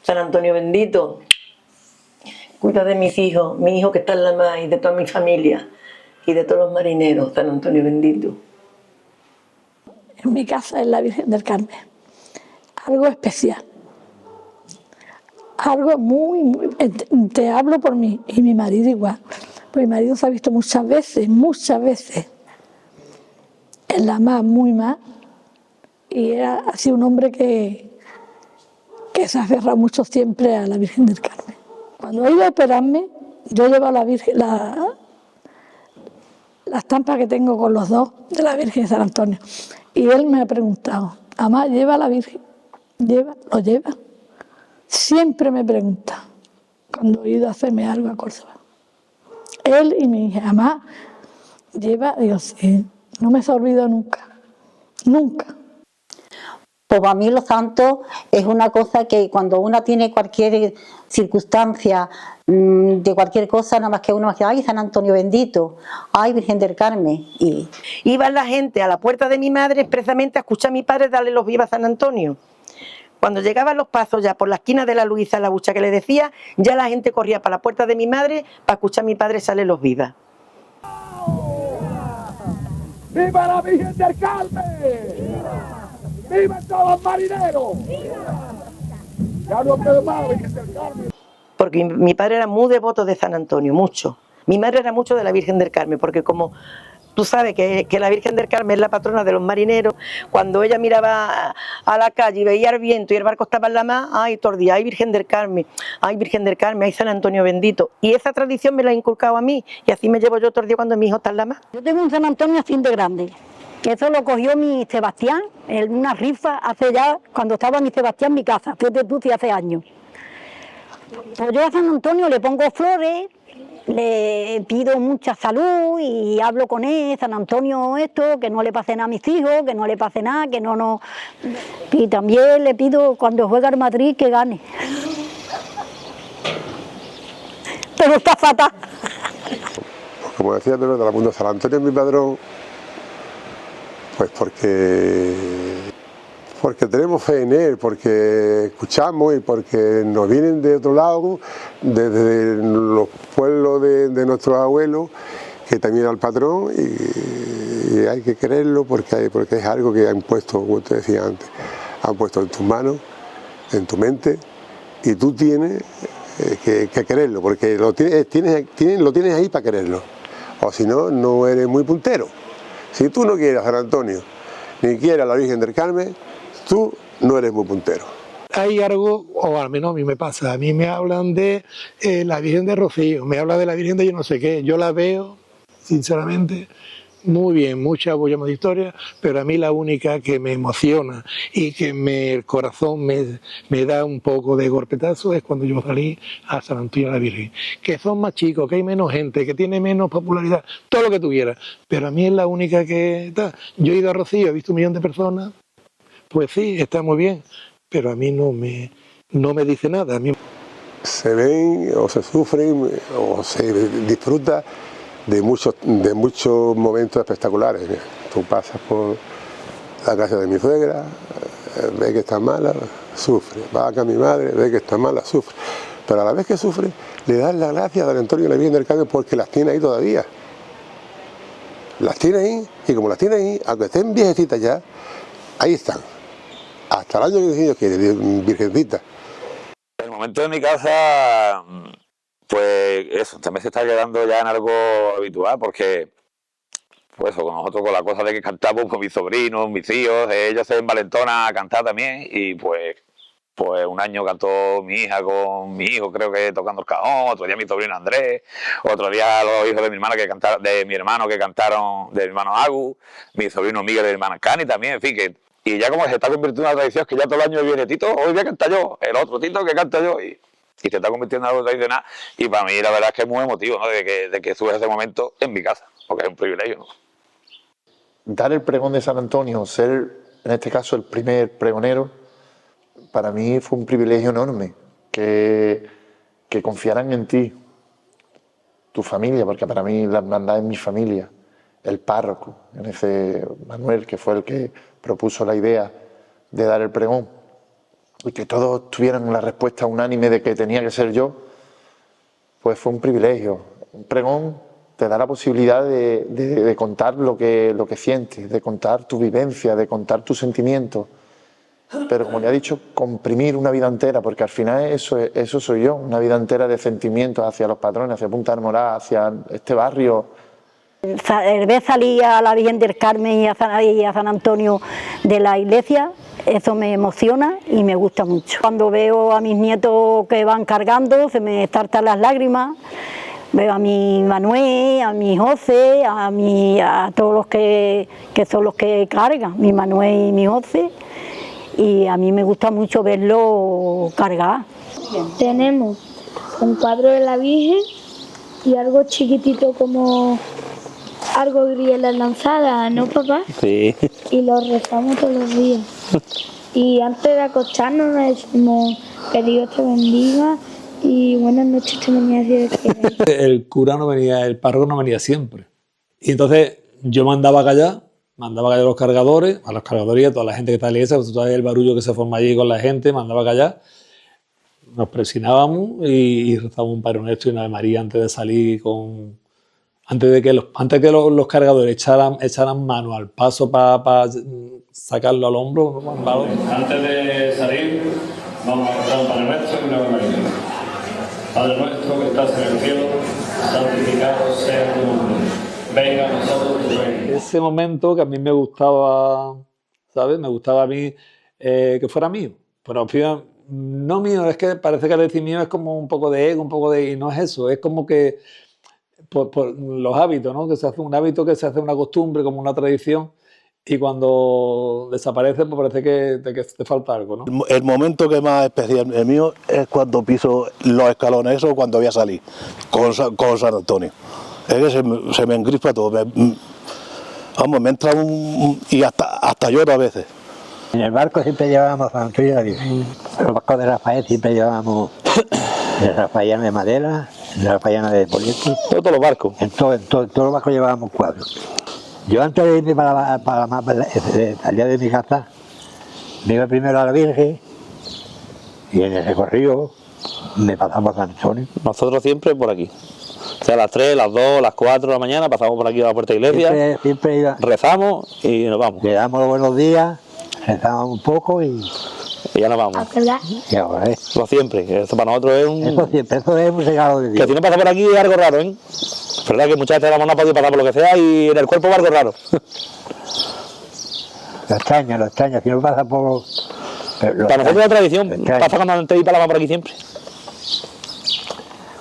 San Antonio bendito, cuida de mis hijos, mi hijo que está en la mar, y de toda mi familia y de todos los marineros. San Antonio bendito. En mi casa es la Virgen del Carmen. Algo especial. Algo muy... Te hablo por mí y mi marido igual. Porque mi marido se ha visto muchas veces. En la mar, muy mal. Y era así un hombre que se aferra mucho siempre a la Virgen del Carmen. Cuando he ido a operarme, yo llevo a la Virgen, la estampa que tengo con los dos de la Virgen de San Antonio. Y él me ha preguntado, mamá, ¿lleva a la Virgen? ¿Lo lleva? Siempre me pregunta cuando he ido a hacerme algo a Córdoba. Él y mi hija, mamá, ¿lleva? Digo, sí, no me se olvidó nunca, nunca. Pues para mí los santos es una cosa que cuando uno tiene cualquier circunstancia de cualquier cosa, nada más que uno dice, ay, San Antonio bendito, ay, Virgen del Carmen. Y iba la gente a la puerta de mi madre expresamente a escuchar a mi padre darle los vivas a San Antonio. Cuando llegaban los pasos ya por la esquina de la Luisa, la bucha que le decía, ya la gente corría para la puerta de mi madre para escuchar a mi padre darle los vivas. ¡Viva la Virgen del Carmen! ¡Viva todos los marineros! Ya no quedó más Virgen del Carmen. Porque mi padre era muy devoto de San Antonio, mucho. Mi madre era mucho de la Virgen del Carmen, porque como tú sabes que la Virgen del Carmen es la patrona de los marineros, cuando ella miraba a la calle y veía el viento y el barco estaba en la mar, ay, tordía, ay, Virgen del Carmen, ay, San Antonio bendito. Y esa tradición me la ha inculcado a mí, y así me llevo yo todo el día cuando mi hijo está en la mar. Yo tengo un San Antonio así de grande. Eso lo cogió mi Sebastián en una rifa hace ya, cuando estaba mi Sebastián en mi casa, hace años. Pues yo a San Antonio le pongo flores, le pido mucha salud y hablo con él, San Antonio esto, que no le pase nada a mis hijos, que no le pase nada, que no... Y también le pido cuando juega el Madrid que gane. Pero está fatal. Como decía Pedro de la Punta, San Antonio es mi padrón, pues porque tenemos fe en él, porque escuchamos y porque nos vienen de otro lado, desde los pueblos de nuestros abuelos, que también era el patrón, y hay que creerlo porque es algo que han puesto, como te decía antes, han puesto en tus manos, en tu mente, y tú tienes que quererlo, porque lo tienes ahí para quererlo, o si no, no eres muy puntero. Si tú no quieres a San Antonio, ni quieres a la Virgen del Carmen, tú no eres muy puntero. Hay algo, o al menos a mí me pasa, a mí me hablan de la Virgen de Rocío, me hablan de la Virgen de yo no sé qué, yo la veo, sinceramente, muy bien, mucha bollama de historia, pero a mí la única que me emociona y que el corazón me da un poco de golpetazo es cuando yo salí a San Antonio de la Virgen, que son más chicos, que hay menos gente, que tiene menos popularidad, todo lo que tú quieras, pero a mí es la única que está. Yo he ido a Rocío, he visto 1 millón de personas, pues sí, está muy bien, pero a mí no me dice nada. A mí... Se ven o se sufren o se disfruta de muchos momentos espectaculares. Tú pasas por la casa de mi suegra, ves que está mala, sufre. Vas acá a mi madre, ves que está mala, sufre. Pero a la vez que sufre, le das las gracias a San Antonio y la Virgen del Carmen porque las tiene ahí todavía. Las tiene ahí, y como las tiene ahí, aunque estén viejecitas ya, ahí están. Hasta el año que Dios quiere, virgencita. El momento de mi casa, pues eso, también se está quedando ya en algo habitual, porque pues con nosotros con la cosa de que cantamos con mis sobrinos, mis hijos, ellos se envalentonan a cantar también, y pues un año cantó mi hija con mi hijo, creo que tocando el cajón, otro día mi sobrino Andrés, otro día los hijos de mi hermana que cantaron, de mi hermano que cantaron, de mi hermano Agu, mi sobrino Miguel de mi hermana Cani también, en fin, que y ya como se está convirtiendo en una tradición que ya todo el año viene Tito, hoy voy a cantar yo, el otro Tito que canta yo, y se está convirtiendo en algo tradicional, y para mí la verdad es que es muy emotivo, ¿no? de que surge ese momento en mi casa, porque es un privilegio, ¿no? Dar el pregón de San Antonio, ser en este caso el primer pregonero, para mí fue un privilegio enorme, que confiaran en ti, tu familia, porque para mí la hermandad es mi familia, el párroco, en ese Manuel, que fue el que propuso la idea de dar el pregón, y que todos tuvieran la respuesta unánime de que tenía que ser yo, pues fue un privilegio. Un pregón te da la posibilidad de contar lo que sientes, de contar tu vivencia, de contar tus sentimientos, pero como ya he dicho, comprimir una vida entera, porque al final eso soy yo, una vida entera de sentimientos hacia los patrones, hacia Punta del Moral, hacia este barrio. El ver salir a la Virgen del Carmen y a San Antonio de la iglesia, eso me emociona y me gusta mucho. Cuando veo a mis nietos que van cargando, se me saltan las lágrimas. Veo a mi Manuel, a mi José, a todos los que son los que cargan, mi Manuel y mi José, y a mí me gusta mucho verlo cargar. Tenemos un cuadro de la Virgen y algo chiquitito como algo gris en la lanzada, ¿no, papá? Sí. Y lo rezamos todos los días. Y antes de acostarnos nos decimos que Dios te bendiga y buenas noches, te venía a decir que... El cura no venía, el párroco no venía siempre. Y entonces yo mandaba a callar a los cargadores y a toda la gente que está en la iglesia, pues tú sabes el barullo que se forma allí con la gente, mandaba a callar. Nos presionábamos y rezábamos un Padre Nuestro y una Ave María antes de salir antes de que los cargadores echaran mano al paso para sacarlo al hombro. Antes de salir, vamos a rezar un Padre Nuestro y una Ave María. Padre nuestro que estás en el cielo, santificado sea tu nombre. Venga a nosotros tu reino. Ese momento que a mí me gustaba, ¿sabes? Me gustaba a mí que fuera mío. Pero al final, no mío, es que parece que al decir mío es como un poco de ego, y no es eso, es como que por los hábitos, ¿no? Que se hace un hábito, que se hace una costumbre, como una tradición, y cuando desaparece, pues parece que te falta algo, ¿no? El momento que más especial es mío es cuando piso los escalones, eso, cuando voy a salir con San Antonio. Es que se me engrispa todo. Me entra y hasta lloro a veces. En el barco siempre llevábamos a San Antonio y la Virgen. Los barcos de Rafael siempre llevábamos de rafaeliana de madera, de rafaeliana de poliéster. Todos los barcos. En todos los barcos llevábamos cuadros. Yo antes de irme para al día de mi casa, me iba primero a la Virgen y en el recorrido me pasamos a San Antonio. Nosotros siempre por aquí. O sea, a las 3, las 2, las 4 de la mañana pasamos por aquí a la puerta de la iglesia, siempre rezamos y nos vamos. Le damos los buenos días, rezamos un poco y ya nos vamos. Y ahora Eso siempre, eso para nosotros es un... Eso es un regalo de Dios. Que si no pasa por aquí es algo raro, ¿eh? ¿Verdad? Que muchas veces no ha podido pasar por lo que sea y en el cuerpo va algo raro. Lo extraña, si no pasa por... Para nosotros es una tradición, pasa cuando antes y para por aquí siempre.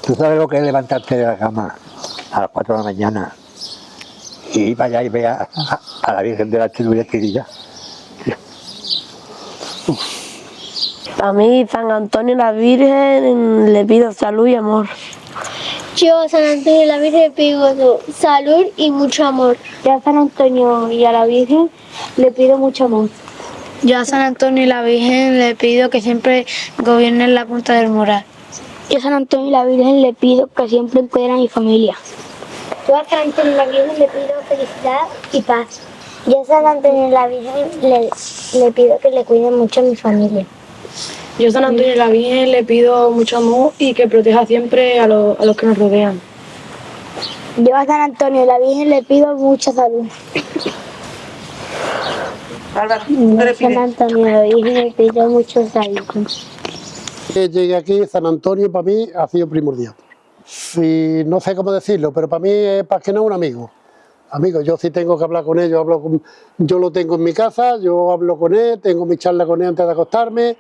¿Tú sabes lo que es levantarte de la cama a las 4 de la mañana y ir para allá y ver a la Virgen de la Chirulequirilla? A mí, San Antonio y la Virgen, le pido salud y amor. Yo a San Antonio y a la Virgen le pido salud y mucho amor. Yo a San Antonio y a la Virgen le pido mucho amor. Yo a San Antonio y la Virgen le pido que siempre gobiernen la Punta del Moral. Yo a San Antonio y la Virgen le pido que siempre cuiden a mi familia. Yo a San Antonio y la Virgen le pido felicidad y paz. Yo a San Antonio y la Virgen le pido que le cuiden mucho a mi familia. Yo a San Antonio y la Virgen le pido mucho amor y que proteja siempre a los que nos rodean. Yo a San Antonio y la Virgen le pido mucha salud. Yo a San Antonio y la Virgen le pido mucho salud. Llegué aquí, San Antonio para mí ha sido primordial. Si, no sé cómo decirlo, pero para mí es más que no un amigo. Amigo, yo sí tengo que hablar con él, yo lo tengo en mi casa, yo hablo con él, tengo mi charla con él antes de acostarme.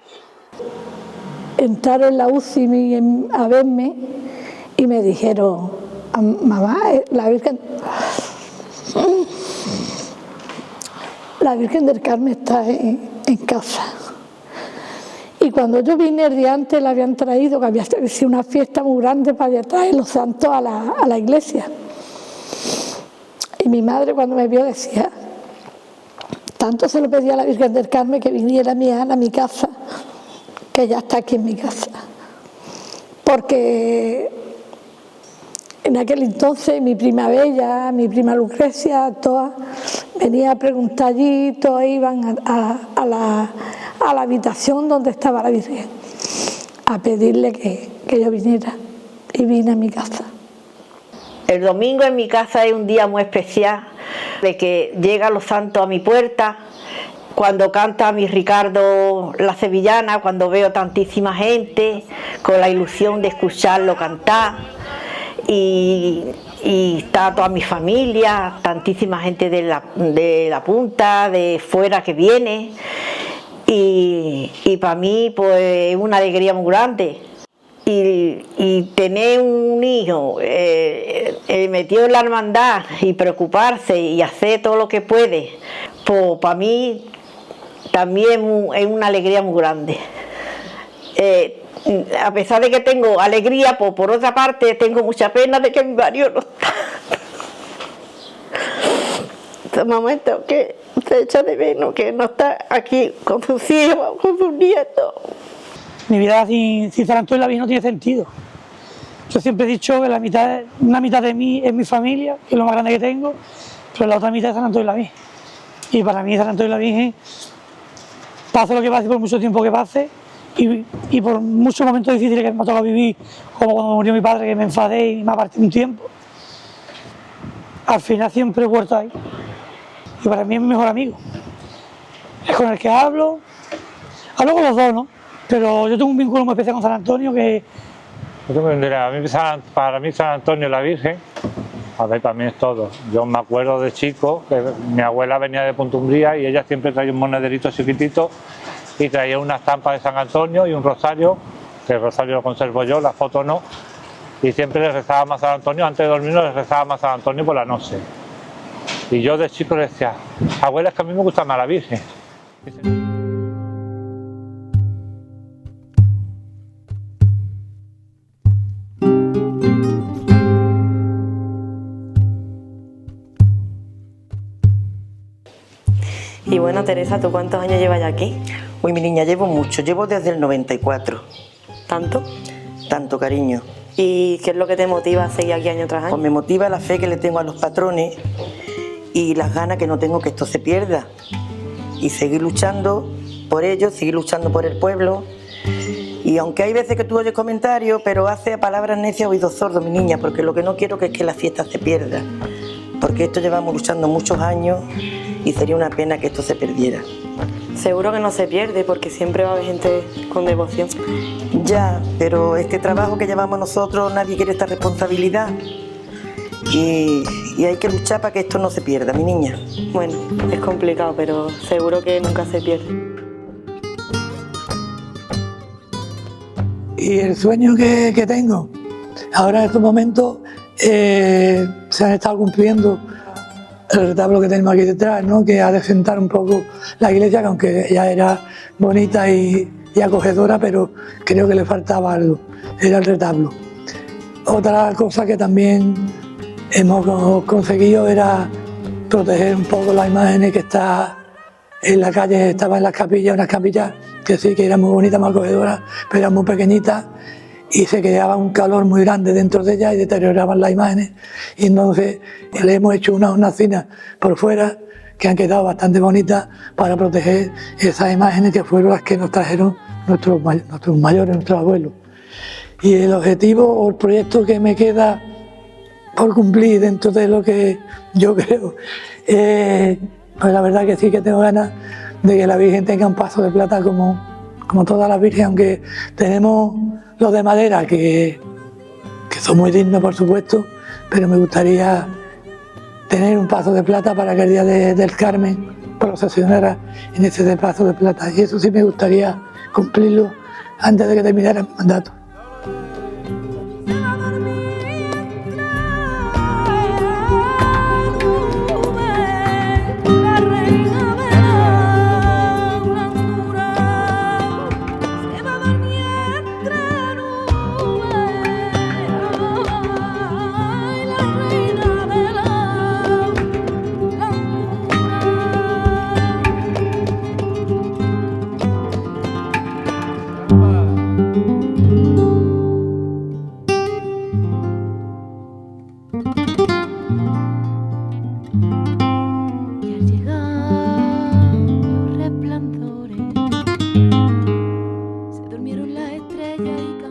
Entraron en la UCI a verme y me dijeron, mamá, la Virgen del Carmen está en casa. Y cuando yo vine el día antes la habían traído, que había sido una fiesta muy grande para traer los santos a la iglesia. Y mi madre cuando me vio decía, tanto se lo pedía a la Virgen del Carmen que viniera mi Ana a mi casa, que ya está aquí en mi casa. Porque en aquel entonces mi prima Bella, mi prima Lucrecia, todas venían a preguntar allí, todas iban a la habitación donde estaba la Virgen a pedirle que yo viniera, y vine a mi casa. El domingo en mi casa es un día muy especial, de que llegan los santos a mi puerta, cuando canta mi Ricardo la sevillana, cuando veo tantísima gente, con la ilusión de escucharlo cantar, y está toda mi familia, tantísima gente de la punta, de fuera que viene, y para mí pues es una alegría muy grande. Y tener un hijo metido en la hermandad y preocuparse y hacer todo lo que puede, pues para mí también es una alegría muy grande. A pesar de que tengo alegría, pues por otra parte tengo mucha pena de que mi marido no está. Este momento que se echa de menos, que no está aquí con sus hijos, con sus nietos. Mi vida sin San Antonio y la Virgen no tiene sentido. Yo siempre he dicho que una mitad de mí es mi familia, que es lo más grande que tengo, pero la otra mitad es San Antonio y la Virgen. Y para mí San Antonio y la Virgen, pase lo que pase, por mucho tiempo que pase, y por muchos momentos difíciles que me ha tocado vivir, como cuando murió mi padre, que me enfadé y me aparté un tiempo, al final siempre he vuelto ahí. Y para mí es mi mejor amigo. Es con el que hablo con los dos, ¿no? Pero yo tengo un vínculo muy especial con San Antonio que... Para mí San Antonio y la Virgen, a ver, también es todo. Yo me acuerdo de chico que mi abuela venía de Punta Umbría y ella siempre traía un monederito chiquitito y traía una estampa de San Antonio y un rosario, que el rosario lo conservo yo, la foto no, y siempre le rezaba a San Antonio, antes de dormir le rezaba a San Antonio por la noche. Y yo de chico le decía, abuela, es que a mí me gusta más la Virgen. Y bueno, Teresa, ¿tú cuántos años llevas ya aquí? Uy, mi niña, llevo mucho, llevo desde el 94. ¿Tanto? Tanto, cariño. ¿Y qué es lo que te motiva a seguir aquí año tras año? Pues me motiva la fe que le tengo a los patrones y las ganas que no tengo que esto se pierda. Y seguir luchando por ellos, seguir luchando por el pueblo. Y aunque hay veces que tú oyes comentarios, pero hace a palabras necias oídos sordos, mi niña, porque lo que no quiero es que la fiesta se pierda. Porque esto llevamos luchando muchos años y sería una pena que esto se perdiera. Seguro que no se pierde, porque siempre va a haber gente con devoción. Ya, pero este trabajo que llevamos nosotros, nadie quiere esta responsabilidad. Y hay que luchar para que esto no se pierda, mi niña. Bueno, es complicado, pero seguro que nunca se pierde. Y el sueño que tengo, ahora en estos momentos se han estado cumpliendo el retablo que tenemos aquí detrás, ¿no? Que ha de sentar un poco la iglesia, que aunque ya era bonita y acogedora, pero creo que le faltaba algo, era el retablo. Otra cosa que también hemos conseguido era proteger un poco las imágenes que está en la calle, estaban en las capillas, unas capillas que sí que eran muy bonitas, muy acogedoras, pero eran muy pequeñitas y se creaba un calor muy grande dentro de ellas y deterioraban las imágenes. Y entonces le hemos hecho unas hornacinas por fuera que han quedado bastante bonitas para proteger esas imágenes que fueron las que nos trajeron nuestros mayores, nuestros abuelos. Y el objetivo o el proyecto que me queda por cumplir dentro de lo que yo creo, pues la verdad que sí que tengo ganas de que la Virgen tenga un paso de plata como todas las Virgen, aunque tenemos los de madera que son muy dignos, por supuesto, pero me gustaría tener un paso de plata para que el día del Carmen procesionara en ese de paso de plata, y eso sí me gustaría cumplirlo antes de que terminara el mandato. Se durmieron las estrellas y